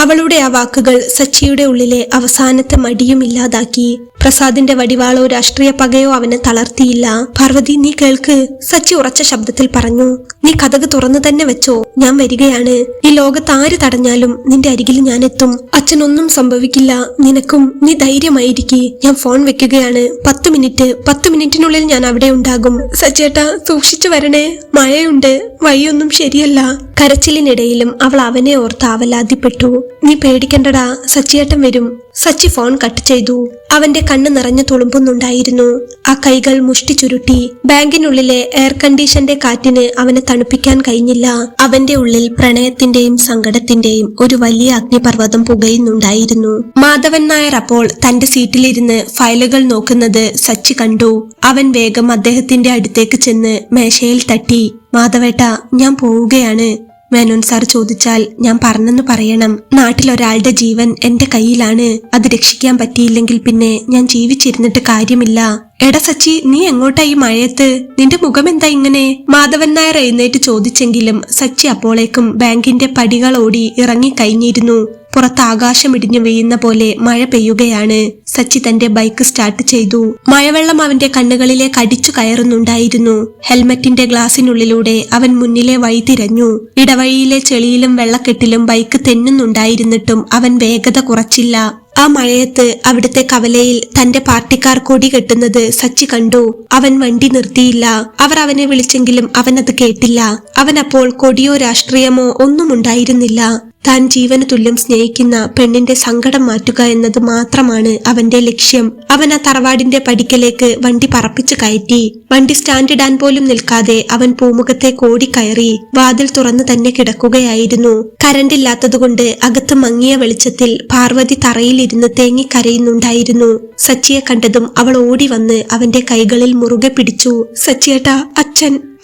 അവളുടെ ആ വാക്കുകൾ സച്ചിയുടെ ഉള്ളിലെ അവസാനത്തെ മടിയും ഇല്ലാതാക്കി. പ്രസാദിന്റെ വടിവാളോ രാഷ്ട്രീയ പകയോ അവനെ തളർത്തിയില്ല. പാർവതി, നീ കേൾക്ക്, സച്ചി ഉറച്ച ശബ്ദത്തിൽ പറഞ്ഞു. നീ കതക് തുറന്നു തന്നെ വെച്ചോ, ഞാൻ വരികയാണ്. ഈ ലോകത്ത് ആര് തടഞ്ഞാലും നിന്റെ അരികിൽ ഞാൻ എത്തും. അച്ഛനൊന്നും സംഭവിക്കില്ല. നിനക്കും നീ ധൈര്യമായിരിക്കെ. ഞാൻ ഫോൺ വെക്കുകയാണ്. 10 മിനിറ്റിനുള്ളിൽ ഞാൻ അവിടെ ഉണ്ടാകും. സച്ചേട്ടാ, സൂക്ഷിച്ചു വരണേ. മഴയുണ്ട്, വഴിയൊന്നും ശരിയല്ല. കരച്ചിലിനിടയിലും അവൾ അവനെ ഓർത്ത് ആവലാതിപ്പെട്ടു. നീ പേടിക്കണ്ടടാ, സച്ചിയേട്ടൻ വരും. സച്ചി ഫോൺ കട്ട് ചെയ്തു. അവന്റെ കണ്ണ് നിറഞ്ഞു തുളുമ്പുന്നുണ്ടായിരുന്നു. ആ കൈകൾ മുഷ്ടി ചുരുട്ടി. ബാങ്കിനുള്ളിലെ എയർ കണ്ടീഷന്റെ കാറ്റിന് അവനെ തണുപ്പിക്കാൻ കഴിഞ്ഞില്ല. അവന്റെ ഉള്ളിൽ പ്രണയത്തിന്റെയും സങ്കടത്തിന്റെയും ഒരു വലിയ അഗ്നിപർവ്വതം പുകയുന്നുണ്ടായിരുന്നു. മാധവൻ നായർ അപ്പോൾ തന്റെ സീറ്റിലിരുന്ന് ഫയലുകൾ നോക്കുന്നത് സച്ചി കണ്ടു. അവൻ വേഗം അദ്ദേഹത്തിന്റെ അടുത്തേക്ക് ചെന്ന് മേശയിൽ തട്ടി. മാധവേട്ടാ, ഞാൻ പോവുകയാണ്. മേനോൻ സാർ ചോദിച്ചാൽ ഞാൻ പറഞ്ഞെന്ന് പറയണം. നാട്ടിലൊരാളുടെ ജീവൻ എന്റെ കയ്യിലാണ്. അത് രക്ഷിക്കാൻ പറ്റിയില്ലെങ്കിൽ പിന്നെ ഞാൻ ജീവിച്ചിരുന്നിട്ട് കാര്യമില്ല. എടാ സച്ചി, നീ എങ്ങോട്ടാ ഈ മഴയത്ത്? നിന്റെ മുഖം എന്താ ഇങ്ങനെ? മാധവൻ നായർ എഴുന്നേറ്റ് ചോദിച്ചെങ്കിലും സച്ചി അപ്പോളേക്കും ബാങ്കിന്റെ പടികൾ ഓടി ഇറങ്ങിക്കഴിഞ്ഞിരുന്നു. പുറത്ത് ആകാശം ഇടിഞ്ഞു വീഴുന്ന പോലെ മഴ പെയ്യുകയാണ്. സച്ചി തന്റെ ബൈക്ക് സ്റ്റാർട്ട് ചെയ്തു. മഴവെള്ളം അവന്റെ കണ്ണുകളിലേക്ക് അടിച്ചു കയറുന്നുണ്ടായിരുന്നു. ഹെൽമറ്റിന്റെ ഗ്ലാസിനുള്ളിലൂടെ അവൻ മുന്നിലെ വഴി തിരഞ്ഞു. ഇടവഴിയിലെ ചെളിയിലും വെള്ളക്കെട്ടിലും ബൈക്ക് തെന്നുന്നുണ്ടായിരുന്നിട്ടും അവൻ വേഗത കുറച്ചില്ല. ആ മഴയത്ത് അവിടുത്തെ കവലയിൽ തന്റെ പാർട്ടിക്കാർ കൊടി കെട്ടുന്നത് സച്ചി കണ്ടു. അവൻ വണ്ടി നിർത്തിയില്ല. അവർ അവനെ വിളിച്ചെങ്കിലും അവൻ അത് കേട്ടില്ല. അവൻ അപ്പോൾ കൊടിയോ രാഷ്ട്രീയമോ ഒന്നും ഉണ്ടായിരുന്നില്ല. താൻ ജീവന് തുല്യം സ്നേഹിക്കുന്ന പെണ്ണിന്റെ സങ്കടം മാറ്റുക എന്നത് മാത്രമാണ് അവന്റെ ലക്ഷ്യം. അവൻ ആ തറവാടിന്റെ പടിക്കലേക്ക് വണ്ടി പറപ്പിച്ചു കയറ്റി. വണ്ടി സ്റ്റാൻഡിടാൻ പോലും നിൽക്കാതെ അവൻ പൂമുഖത്തെ കോടിക്കയറി. വാതിൽ തുറന്നു തന്നെ കിടക്കുകയായിരുന്നു. കരണ്ടില്ലാത്തതുകൊണ്ട് അകത്ത് മങ്ങിയ വെളിച്ചത്തിൽ പാർവതി തറയിലിരുന്ന് തേങ്ങിക്കരയുന്നുണ്ടായിരുന്നു. സച്ചിയെ കണ്ടതും അവൾ ഓടി വന്ന് അവന്റെ കൈകളിൽ മുറുകെ പിടിച്ചു. സച്ചിയേട്ടാ,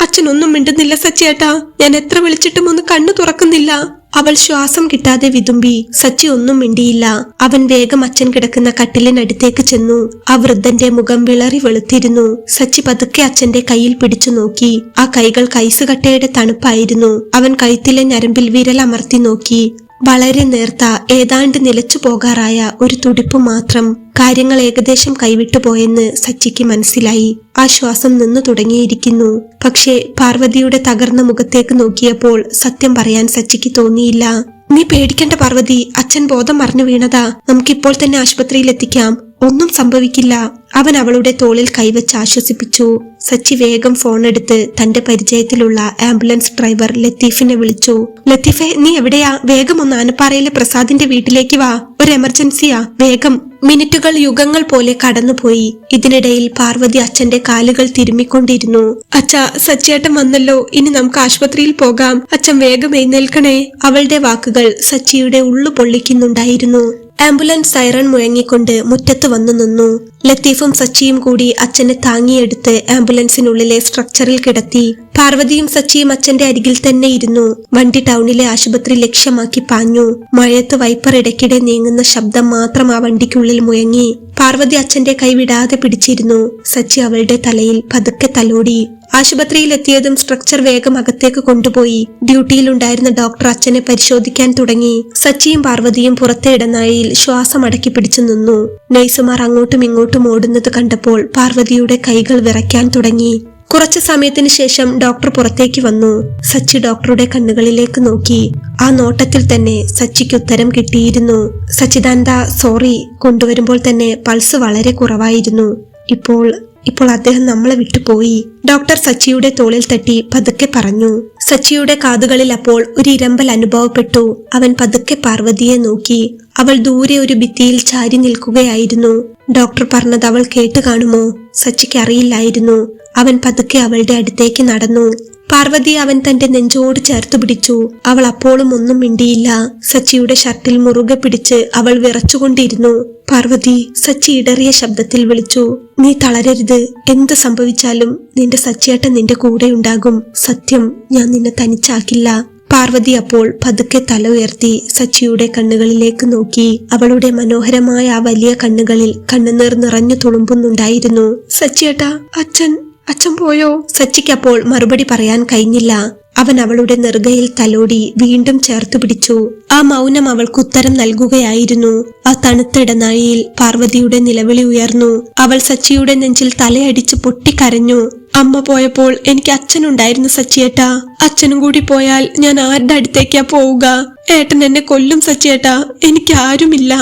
അച്ഛനൊന്നും മിണ്ടുന്നില്ല സച്ചിയേട്ടാ. ഞാൻ എത്ര വിളിച്ചിട്ടും ഒന്ന് കണ്ണു തുറക്കുന്നില്ല. അവൾ ശ്വാസം കിട്ടാതെ വിതുമ്പി. സച്ചി ഒന്നും മിണ്ടിയില്ല. അവൻ വേഗം അച്ഛൻ കിടക്കുന്ന കട്ടിലിനടുത്തേക്ക് ചെന്നു. ആ വൃദ്ധന്റെ മുഖം വിളറി വെളുത്തിരുന്നു. സച്ചി പതുക്കെ അച്ഛന്റെ കയ്യിൽ പിടിച്ചു നോക്കി. ആ കൈകൾ കൈസുകട്ടയുടെ തണുപ്പായിരുന്നു. അവൻ കഴുത്തിലെ ഞരമ്പിൽ വിരലമർത്തി നോക്കി. വളരെ നേർത്ത, ഏതാണ്ട് നിലച്ചു പോകാറായ ഒരു തുടിപ്പ് മാത്രം. കാര്യങ്ങൾ ഏകദേശം കൈവിട്ടുപോയെന്ന് സച്ചിക്ക് മനസ്സിലായി. ആ ശ്വാസം നിന്നു തുടങ്ങിയിരിക്കുന്നു. പക്ഷേ പാർവതിയുടെ തകർന്ന മുഖത്തേക്ക് നോക്കിയപ്പോൾ സത്യം പറയാൻ സച്ചിക്ക് തോന്നിയില്ല. നീ പേടിക്കണ്ട പാർവതി, അച്ഛൻ ബോധം മറിഞ്ഞു വീണതാ. നമുക്കിപ്പോൾ തന്നെ ആശുപത്രിയിൽ എത്തിക്കാം. ഒന്നും സംഭവിക്കില്ല. അവൻ അവളുടെ തോളിൽ കൈവച്ച് ആശ്വസിപ്പിച്ചു. സച്ചി വേഗം ഫോണെടുത്ത് തന്റെ പരിചയത്തിലുള്ള ആംബുലൻസ് ഡ്രൈവർ ലത്തീഫിനെ വിളിച്ചു. ലത്തീഫെ, നീ എവിടെയാ? വേഗം ഒന്ന് ആനപ്പാറയിലെ പ്രസാദിന്റെ വീട്ടിലേക്ക് വാ. ഒരു എമർജൻസിയാ, വേഗം. മിനിറ്റുകൾ യുഗങ്ങൾ പോലെ കടന്നുപോയി. ഇതിനിടയിൽ പാർവതി അച്ഛന്റെ കാലുകൾ തിരുമ്മിക്കൊണ്ടിരുന്നു. അച്ഛാ, സച്ചിയേട്ടൻ വന്നല്ലോ. ഇനി നമുക്ക് ആശുപത്രിയിൽ പോകാം. അച്ഛൻ വേഗം എഴുന്നേൽക്കണേ. അവളുടെ വാക്കുകൾ സച്ചിയുടെ ഉള്ളു പൊള്ളിക്കുന്നുണ്ടായിരുന്നു. ആംബുലൻസ് സൈറൺ മുഴങ്ങിക്കൊണ്ട് മുറ്റത്ത് വന്നു നിന്നു. ലത്തീഫും സച്ചിയും കൂടി അച്ഛനെ താങ്ങിയെടുത്ത് ആംബുലൻസിനുള്ളിലെ സ്ട്രക്ചറിൽ കിടത്തി. പാർവതിയും സച്ചിയും അച്ഛന്റെ അരികിൽ തന്നെ ഇരുന്നു. വണ്ടി ടൗണിലെ ആശുപത്രി ലക്ഷ്യമാക്കി പാഞ്ഞു. മഴയത്ത് വൈപ്പർ ഇടയ്ക്കിടെ നീങ്ങുന്ന ശബ്ദം മാത്രം ആ വണ്ടിക്കുള്ളിൽ മുഴങ്ങി. പാർവതി അച്ഛന്റെ കൈ വിടാതെ പിടിച്ചിരുന്നു. സച്ചി അവളുടെ തലയിൽ പതുക്കെ തലോടി. ആശുപത്രിയിലെത്തിയതും സ്ട്രക്ചർ വേഗം അകത്തേക്ക് കൊണ്ടുപോയി. ഡ്യൂട്ടിയിലുണ്ടായിരുന്ന ഡോക്ടർ അച്ഛനെ പരിശോധിക്കാൻ തുടങ്ങി. സച്ചിയും പാർവതിയും പുറത്തെ ഇടനാഴിയിൽ ശ്വാസം അടക്കി പിടിച്ചു നിന്നു. നഴ്സുമാർ അങ്ങോട്ടും ഇങ്ങോട്ടും ഓടുന്നത് കണ്ടപ്പോൾ പാർവതിയുടെ കൈകൾ വിറയ്ക്കാൻ തുടങ്ങി. കുറച്ചു സമയത്തിന് ശേഷം ഡോക്ടർ പുറത്തേക്ക് വന്നു. സച്ചി ഡോക്ടറുടെ കണ്ണുകളിലേക്ക് നോക്കി. ആ നോട്ടത്തിൽ തന്നെ സച്ചിക്ക് ഉത്തരം കിട്ടിയിരുന്നു. സച്ചിദാനന്ദ, സോറി. കൊണ്ടുവരുമ്പോൾ തന്നെ പൾസ് വളരെ കുറവായിരുന്നു. ഇപ്പോൾ അദ്ദേഹം നമ്മളെ വിട്ടുപോയി. ഡോക്ടർ സച്ചിയുടെ തോളിൽ തട്ടി പതുക്കെ പറഞ്ഞു. സച്ചിയുടെ കാതുകളിൽ അപ്പോൾ ഒരു ഇരമ്പൽ അനുഭവപ്പെട്ടു. അവൻ പതുക്കെ പാർവതിയെ നോക്കി. അവൾ ദൂരെ ഒരു ഭിത്തിയിൽ ചാരി നിൽക്കുകയായിരുന്നു. ഡോക്ടർ പറഞ്ഞത് അവൾ കേട്ട് കാണുമോ? സച്ചിക്ക് അറിയില്ലായിരുന്നു. അവൻ പതുക്കെ അവളുടെ അടുത്തേക്ക് നടന്നു. പാർവതി അവൻ തന്റെ നെഞ്ചോട് ചേർത്ത് പിടിച്ചു. അവൾ അപ്പോഴും ഒന്നും മിണ്ടിയില്ല. സച്ചിയുടെ ഷർട്ടിൽ മുറുകെ പിടിച്ച് അവൾ വിറച്ചുകൊണ്ടിരുന്നു. പാർവതി, സച്ചി ഇടറിയ ശബ്ദത്തിൽ വിളിച്ചു. നീ തളരരുത്. എന്ത് സംഭവിച്ചാലും നിന്റെ സച്ചിയേട്ടൻ നിന്റെ കൂടെ ഉണ്ടാകും. സത്യം, ഞാൻ നിന്നെ തനിച്ചാക്കില്ല. പാർവതി അപ്പോൾ പതുക്കെ തല ഉയർത്തി സച്ചിയുടെ കണ്ണുകളിലേക്ക് നോക്കി. അവളുടെ മനോഹരമായ ആ വലിയ കണ്ണുകളിൽ കണ്ണുനീർ നിറഞ്ഞു തുളുമ്പുന്നുണ്ടായിരുന്നു. സച്ചിയേട്ടാ, അച്ഛൻ പോയോ? സച്ചിക്കപ്പോൾ മറുപടി പറയാൻ കഴിഞ്ഞില്ല. അവൻ അവളുടെ നെറുകയിൽ തലോടി വീണ്ടും ചേർത്തു പിടിച്ചു. ആ മൗനം അവൾക്ക് ഉത്തരം നൽകുകയായിരുന്നു. ആ തണുത്ത ഇടനാഴിയിൽ പാർവതിയുടെ നിലവിളി ഉയർന്നു. അവൾ സച്ചിയുടെ നെഞ്ചിൽ തലയടിച്ച് പൊട്ടിക്കരഞ്ഞു. അമ്മ പോയപ്പോൾ എനിക്ക് അച്ഛനുണ്ടായിരുന്നു സച്ചിയേട്ടാ. അച്ഛനും കൂടി പോയാൽ ഞാൻ ആരുടെ അടുത്തേക്കാ പോവുക? ഏട്ടൻ എന്നെ കൊല്ലും സച്ചിയേട്ടാ. എനിക്ക് ആരുമില്ല.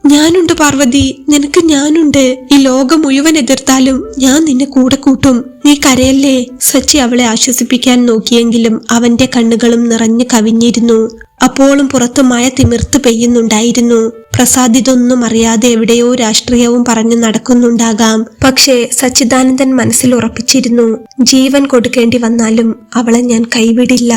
ഞാനുണ്ട് പാർവതി, നിനക്ക് ഞാനുണ്ട്. ഈ ലോകം മുഴുവൻ എതിർത്താലും ഞാൻ നിന്നെ കൂടെ കൂട്ടും. നീ കരയല്ലേ? സച്ചി അവളെ ആശ്വസിപ്പിക്കാൻ നോക്കിയെങ്കിലും അവന്റെ കണ്ണുകളും നിറഞ്ഞു കവിഞ്ഞിരുന്നു. അപ്പോഴും പുറത്തു മഴ തിമിർത്ത് പെയ്യുന്നുണ്ടായിരുന്നു. പ്രസാദ് ഇതൊന്നും അറിയാതെ എവിടെയോ രാഷ്ട്രീയവും പറഞ്ഞു നടക്കുന്നുണ്ടാകാം. പക്ഷേ സച്ചിദാനന്ദൻ മനസ്സിൽ ഉറപ്പിച്ചിരുന്നു, ജീവൻ കൊടുക്കേണ്ടി വന്നാലും അവളെ ഞാൻ കൈവിടില്ല.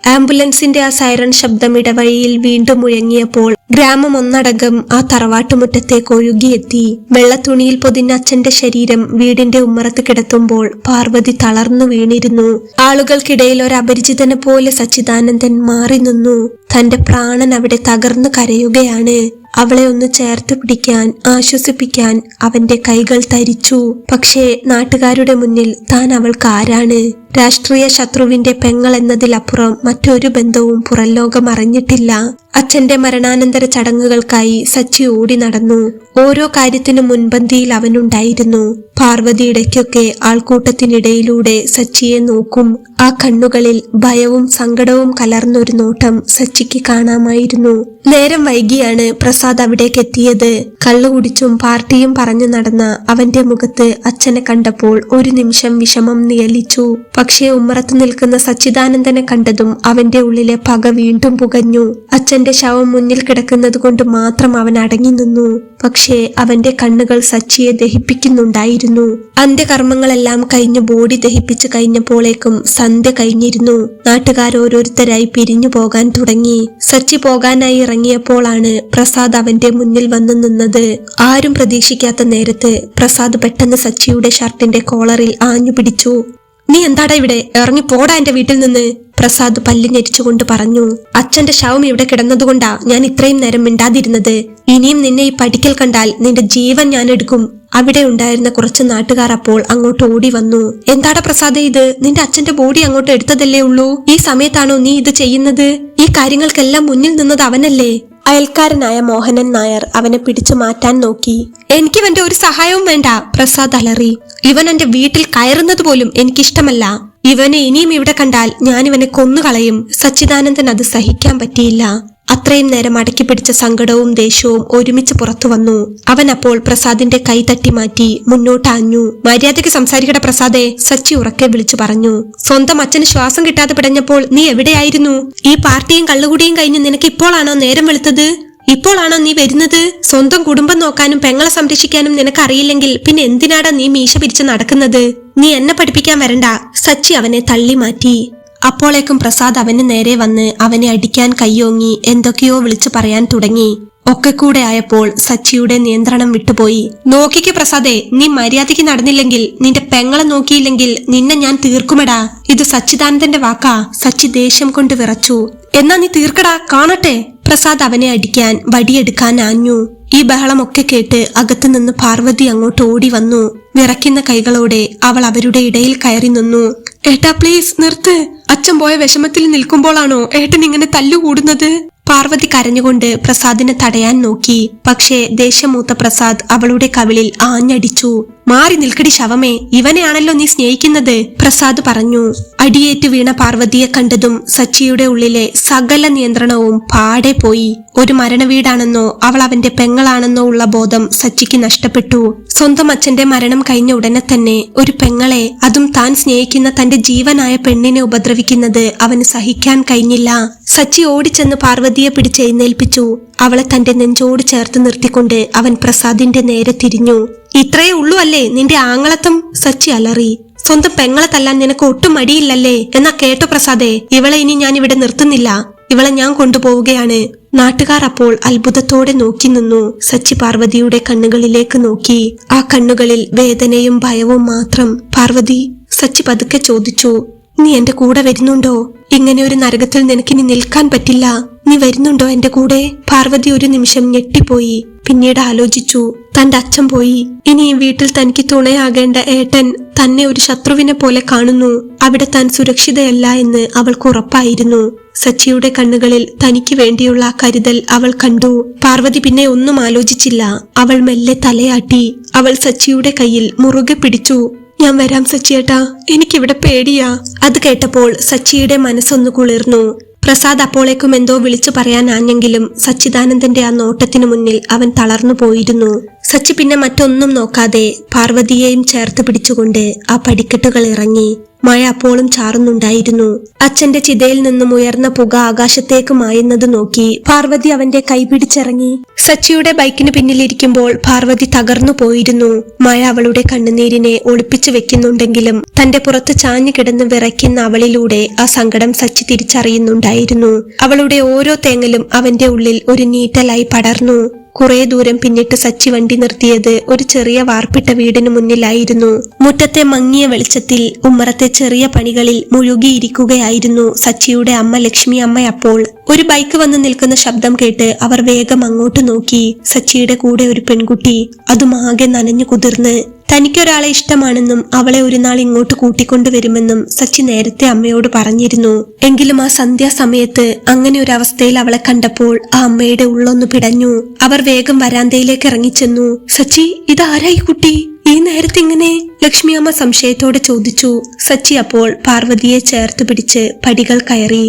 ആംബുലൻസിന്റെ ആ സൈറൺ ശബ്ദം ഇടവഴിയിൽ വീണ്ടും മുഴങ്ങിയപ്പോൾ ഗ്രാമം ഒന്നടങ്കം ആ തറവാട്ടുമുറ്റത്തേക്ക് ഒഴുകിയെത്തി. വെള്ളത്തുണിയിൽ പൊതിഞ്ഞ അച്ഛന്റെ ശരീരം വീടിന്റെ ഉമ്മറത്ത് കിടത്തുമ്പോൾ പാർവതി തളർന്നു വീണിരുന്നു. ആളുകൾക്കിടയിൽ ഒരു അപരിചിതനെ പോലെ സച്ചിദാനന്ദൻ മാറി നിന്നു. തന്റെ പ്രാണൻ അവിടെ തകർന്നു കരയുകയാണ്. അവളെ ഒന്ന് ചേർത്ത് പിടിക്കാൻ, ആശ്വസിപ്പിക്കാൻ അവന്റെ കൈകൾ തരിച്ചു. പക്ഷേ നാട്ടുകാരുടെ മുന്നിൽ താൻ അവൾക്ക് ആരാണ്? രാഷ്ട്രീയ ശത്രുവിന്റെ പെങ്ങൾ എന്നതിലപ്പുറം മറ്റൊരു ബന്ധവും പുറംലോകം അറിഞ്ഞിട്ടില്ല. അച്ഛന്റെ മരണാനന്തര മരണാനന്തര ചടങ്ങുകൾക്കായി സച്ചി ഓടി നടന്നു. ഓരോ കാര്യത്തിനും മുൻപന്തിയിൽ അവനുണ്ടായിരുന്നു. പാർവതി ഇടയ്ക്കൊക്കെ ആൾക്കൂട്ടത്തിനിടയിലൂടെ സച്ചിയെ നോക്കും. ആ കണ്ണുകളിൽ ഭയവും സങ്കടവും കലർന്നൊരു നോട്ടം സച്ചിക്ക് കാണാമായിരുന്നു. നേരം വൈകിയാണ് പ്രസാദ് അവിടേക്ക് എത്തിയത്. കള്ളുകുടിച്ചും പാർട്ടിയും പറഞ്ഞു നടന്ന അവന്റെ മുഖത്ത് അച്ഛനെ കണ്ടപ്പോൾ ഒരു നിമിഷം വിഷമം നിഴലിച്ചു. പക്ഷേ ഉമ്മറത്ത് നിൽക്കുന്ന സച്ചിദാനന്ദനെ കണ്ടതും അവന്റെ ഉള്ളിലെ പക വീണ്ടും പുകഞ്ഞു. അച്ഛന്റെ ശവം മുന്നിൽ കിടക്കുന്നത് കൊണ്ട് മാത്രം അവൻ അടങ്ങി നിന്നു. പക്ഷേ അവന്റെ കണ്ണുകൾ സച്ചിയെ ദഹിപ്പിക്കുന്നുണ്ടായിരുന്നു. അന്ത്യകർമ്മങ്ങളെല്ലാം കഴിഞ്ഞ് ബോഡി ദഹിപ്പിച്ചു കഴിഞ്ഞപ്പോഴേക്കും സന്ധ്യ കഴിഞ്ഞിരുന്നു. നാട്ടുകാരോരോരുത്തരായി പിരിഞ്ഞു പോകാൻ തുടങ്ങി. സച്ചി പോകാനായി ഇറങ്ങിയപ്പോഴാണ് പ്രസാദ് അവന്റെ മുന്നിൽ വന്നു നിന്നത്. ആരും പ്രതീക്ഷിക്കാത്ത നേരത്ത് പ്രസാദ് പെട്ടെന്ന് സച്ചിയുടെ ഷർട്ടിന്റെ കോളറിൽ ആഞ്ഞു പിടിച്ചു. "നീ എന്താടാ ഇവിടെ? ഇറങ്ങി പോടാ എന്റെ വീട്ടിൽ നിന്ന്!" പ്രസാദ് പല്ല് ഞെരിച്ചുകൊണ്ട് പറഞ്ഞു. "അച്ഛന്റെ ശവം ഇവിടെ കിടന്നതുകൊണ്ടാ ഞാൻ ഇത്രയും നേരം മിണ്ടാതിരുന്നത്. ഇനിയും നിന്നെ ഈ പഠിക്കൽ കണ്ടാൽ നിന്റെ ജീവൻ ഞാൻ എടുക്കും." അവിടെ ഉണ്ടായിരുന്ന കുറച്ച് നാട്ടുകാർ അപ്പോൾ അങ്ങോട്ട് ഓടി വന്നു. "എന്താടാ പ്രസാദേ ഇത്? നിന്റെ അച്ഛന്റെ ബോഡി അങ്ങോട്ട് എടുത്തതല്ലേ ഉള്ളൂ. ഈ സമയത്താണോ നീ ഇത് ചെയ്യുന്നത്? ഈ കാര്യങ്ങൾക്കെല്ലാം മുന്നിൽ നിന്നത് അവനല്ലേ?" അയൽക്കാരനായ മോഹനൻ നായർ അവനെ പിടിച്ചു മാറ്റാൻ നോക്കി. "എനിക്കിവന്റെ ഒരു സഹായവും വേണ്ട," പ്രസാദ് അലറി. "ഇവൻ എന്റെ വീട്ടിൽ കയറുന്നത് പോലും എനിക്കിഷ്ടമല്ല. ഇവനെ ഇനിയും ഇവിടെ കണ്ടാൽ ഞാൻ ഇവനെ കൊന്നുകളയും." സച്ചിദാനന്ദൻ അത് സഹിക്കാൻ പറ്റിയില്ല. അത്രയും നേരം അടക്കി പിടിച്ച സങ്കടവും ദേഷ്യവും ഒരുമിച്ച് പുറത്തു വന്നു. അവൻ അപ്പോൾ പ്രസാദിന്റെ കൈ തട്ടി മാറ്റി മുന്നോട്ടാഞ്ഞു. "മര്യാദയ്ക്ക് സംസാരിക്കട പ്രസാദേ," സച്ചി ഉറക്കെ വിളിച്ചു പറഞ്ഞു. "സ്വന്തം അച്ഛന് ശ്വാസം കിട്ടാതെ പിടഞ്ഞപ്പോൾ നീ എവിടെയായിരുന്നു? ഈ പാർട്ടിയും കള്ളുകുടിയും കഴിഞ്ഞ് നിനക്ക് ഇപ്പോഴാണോ നേരം വെളുത്തത്? ഇപ്പോഴാണോ നീ വരുന്നത്? സ്വന്തം കുടുംബം നോക്കാനും പെങ്ങളെ സംരക്ഷിക്കാനും നിനക്കറിയില്ലെങ്കിൽ പിന്നെ എന്തിനാടാ നീ മീശ പിരിച്ച് നടക്കുന്നത്? നീ എന്നെ പഠിപ്പിക്കാൻ വരണ്ട." സച്ചി അവനെ തള്ളി മാറ്റി. അപ്പോഴേക്കും പ്രസാദ് അവന് നേരെ വന്ന് അവനെ അടിക്കാൻ കയ്യോങ്ങി എന്തൊക്കെയോ വിളിച്ചു പറയാൻ തുടങ്ങി. ഒക്കെ കൂടെ ആയപ്പോൾ സച്ചിയുടെ നിയന്ത്രണം വിട്ടുപോയി. "നോക്കിക്ക് പ്രസാദേ, നീ മര്യാദയ്ക്ക് നടന്നില്ലെങ്കിൽ, നിന്റെ പെങ്ങളെ നോക്കിയില്ലെങ്കിൽ നിന്നെ ഞാൻ തീർക്കുമെടാ. ഇത് സച്ചിദാനന്ദന്റെ വാക്കാ." സച്ചി ദേഷ്യം കൊണ്ട് വിറച്ചു. "എന്നാ നീ തീർക്കടാ, കാണട്ടെ." പ്രസാദ് അവനെ അടിക്കാൻ വടിയെടുക്കാൻ ആഞ്ഞു. ഈ ബഹളമൊക്കെ കേട്ട് അകത്തു നിന്ന് പാർവതി അങ്ങോട്ട് ഓടി വന്നു. വിറയ്ക്കുന്ന കൈകളോടെ അവൾ അവരുടെ ഇടയിൽ കയറി നിന്നു. "ഏട്ടാ പ്ലീസ് നിർത്ത്. അച്ഛൻ പോയ വിഷമത്തിൽ നിൽക്കുമ്പോഴാണോ ഏട്ടൻ ഇങ്ങനെ തല്ലുകൂടുന്നത്?" പാർവതി കരഞ്ഞുകൊണ്ട് പ്രസാദിനെ തടയാൻ നോക്കി. പക്ഷേ ദേഷ്യമൂത്ത പ്രസാദ് അവളുടെ കവിളിൽ ആഞ്ഞടിച്ചു. "മാറി നിൽക്കടി ശവമേ, ഇവനെയാണല്ലോ നീ സ്നേഹിക്കുന്നത്," പ്രസാദ് പറഞ്ഞു. അടിയേറ്റു വീണ പാർവതിയെ കണ്ടതും സച്ചിയുടെ ഉള്ളിലെ സകല നിയന്ത്രണവും പാടെ പോയി. ഒരു മരണവീടാണെന്നോ അവൾ അവന്റെ പെങ്ങളാണെന്നോ ഉള്ള ബോധം സച്ചിക്ക് നഷ്ടപ്പെട്ടു. സ്വന്തം അച്ഛന്റെ മരണം കഴിഞ്ഞ ഉടനെ തന്നെ ഒരു പെങ്ങളെ, അതും താൻ സ്നേഹിക്കുന്ന തന്റെ ജീവനായ പെണ്ണിനെ ഉപദ്രവിക്കുന്നത് അവന് സഹിക്കാൻ കഴിഞ്ഞില്ല. സച്ചി ഓടിച്ചെന്ന് പാർവതിയെ പിടിച്ചെഴുന്നേൽപ്പിച്ചു. അവളെ തന്റെ നെഞ്ചോട് ചേർത്ത് നിർത്തിക്കൊണ്ട് അവൻ പ്രസാദിന്റെ നേരെ തിരിഞ്ഞു. "ഇത്രയേ ഉള്ളൂ അല്ലേ നിന്റെ ആങ്ങളത്തം?" സച്ചി അലറി. "സ്വന്തം പെങ്ങളെ തല്ലാൻ നിനക്ക് ഒട്ടും മടിയില്ലല്ലേ? എന്നാ കേട്ടോ പ്രസാദേ, ഇവളെ ഇനി ഞാൻ ഇവിടെ നിർത്തുന്നില്ല. ഇവളെ ഞാൻ കൊണ്ടുപോവുകയാണ്." നാട്ടുകാർ അപ്പോൾ അത്ഭുതത്തോടെ നോക്കി നിന്നു. സച്ചി പാർവതിയുടെ കണ്ണുകളിലേക്ക് നോക്കി. ആ കണ്ണുകളിൽ വേദനയും ഭയവും മാത്രം. "പാർവതി," സച്ചി പതുക്കെ ചോദിച്ചു, "നീ എന്റെ കൂടെ വരുന്നുണ്ടോ? ഇങ്ങനെ ഒരു നരകത്തിൽ നിനക്കിനി നിൽക്കാൻ പറ്റില്ല. നീ വരുന്നുണ്ടോ എന്റെ കൂടെ?" പാർവതി ഒരു നിമിഷം ഞെട്ടിപ്പോയി. പിന്നീട് ആലോചിച്ചു. തന്റെ അച്ഛൻ പോയി. ഇനി ഈ വീട്ടിൽ തനിക്ക് തുണയാകേണ്ട ഏട്ടൻ തന്നെ ഒരു ശത്രുവിനെ പോലെ കാണുന്നു. അവിടെ താൻ സുരക്ഷിതയല്ല എന്ന് അവൾക്ക് ഉറപ്പായിരുന്നു. സച്ചിയുടെ കണ്ണുകളിൽ തനിക്ക് വേണ്ടിയുള്ള ആ കരുതൽ അവൾ കണ്ടു. പാർവതി പിന്നെ ഒന്നും ആലോചിച്ചില്ല. അവൾ മെല്ലെ തലയാട്ടി. അവൾ സച്ചിയുടെ കയ്യിൽ മുറുകെ പിടിച്ചു. "ഞാൻ വരാം സച്ചിയേട്ടാ, എനിക്കിവിടെ പേടിയാ." അത് കേട്ടപ്പോൾ സച്ചിയുടെ മനസ്സൊന്നു കുളിർന്നു. പ്രസാദ് അപ്പോളേക്കും എന്തോ വിളിച്ചു പറയാനാഞ്ഞെങ്കിലും സച്ചിദാനന്ദന്റെ ആ നോട്ടത്തിനു മുന്നിൽ അവൻ തളർന്നു പോയിരുന്നു. സച്ചി പിന്നെ മറ്റൊന്നും നോക്കാതെ പാർവതിയെയും ചേർത്ത് പിടിച്ചുകൊണ്ട് ആ പടിക്കെട്ടുകൾ ഇറങ്ങി. മഴ അപ്പോഴും ചാറുന്നുണ്ടായിരുന്നു. അച്ഛന്റെ ചിതയിൽ നിന്നും ഉയർന്ന പുക ആകാശത്തേക്ക് മായുന്നത് നോക്കി പാർവതി അവന്റെ കൈ പിടിച്ചിറങ്ങി. സച്ചിയുടെ ബൈക്കിന് പിന്നിലിരിക്കുമ്പോൾ പാർവതി തകർന്നു പോയിരുന്നു. മഴ അവളുടെ കണ്ണുനീരിനെ ഒളിപ്പിച്ചു വെക്കുന്നുണ്ടെങ്കിലും തന്റെ പുറത്ത് ചാഞ്ഞു കിടന്ന് വിറയ്ക്കുന്ന അവളിലൂടെ ആ സങ്കടം സച്ചി തിരിച്ചറിയുന്നുണ്ടായിരുന്നു. അവളുടെ ഓരോ തേങ്ങലും അവന്റെ ഉള്ളിൽ ഒരു നീറ്റലായി പടർന്നു. കുറെ ദൂരം പിന്നിട്ട് സച്ചി വണ്ടി നിർത്തിയത് ഒരു ചെറിയ വാർപ്പിട്ട വീടിന് മുന്നിലായിരുന്നു. മുറ്റത്തെ മങ്ങിയ വെളിച്ചത്തിൽ ഉമ്മറത്തെ ചെറിയ പണികളിൽ മുഴുകിയിരിക്കുകയായിരുന്നു സച്ചിയുടെ അമ്മ ലക്ഷ്മി അമ്മ. അപ്പോൾ ഒരു ബൈക്ക് വന്ന് നിൽക്കുന്ന ശബ്ദം കേട്ട് അവർ വേഗം അങ്ങോട്ട് നോക്കി. സച്ചിയുടെ കൂടെ ഒരു പെൺകുട്ടി, അതും ആകെ നനഞ്ഞു കുതിർന്ന്. തനിക്കൊരാളെ ഇഷ്ടമാണെന്നും അവളെ ഒരു നാൾ ഇങ്ങോട്ട് കൂട്ടിക്കൊണ്ടുവരുമെന്നും സച്ചി നേരത്തെ അമ്മയോട് പറഞ്ഞിരുന്നു. എങ്കിലും ആ സന്ധ്യാസമയത്ത് അങ്ങനെ ഒരു അവസ്ഥയിൽ അവളെ കണ്ടപ്പോൾ ആ അമ്മയുടെ ഉള്ളൊന്നു പിടഞ്ഞു. അവർ വേഗം വരാന്തയിലേക്ക് ഇറങ്ങിച്ചെന്നു. സച്ചി, ഇതാരായി കുട്ടി ഈ നേരത്തെ ഇങ്ങനെ? ലക്ഷ്മി അമ്മ സംശയത്തോടെ ചോദിച്ചു. സച്ചി അപ്പോൾ പാർവതിയെ ചേർത്ത് പിടിച്ച് പടികൾ കയറി.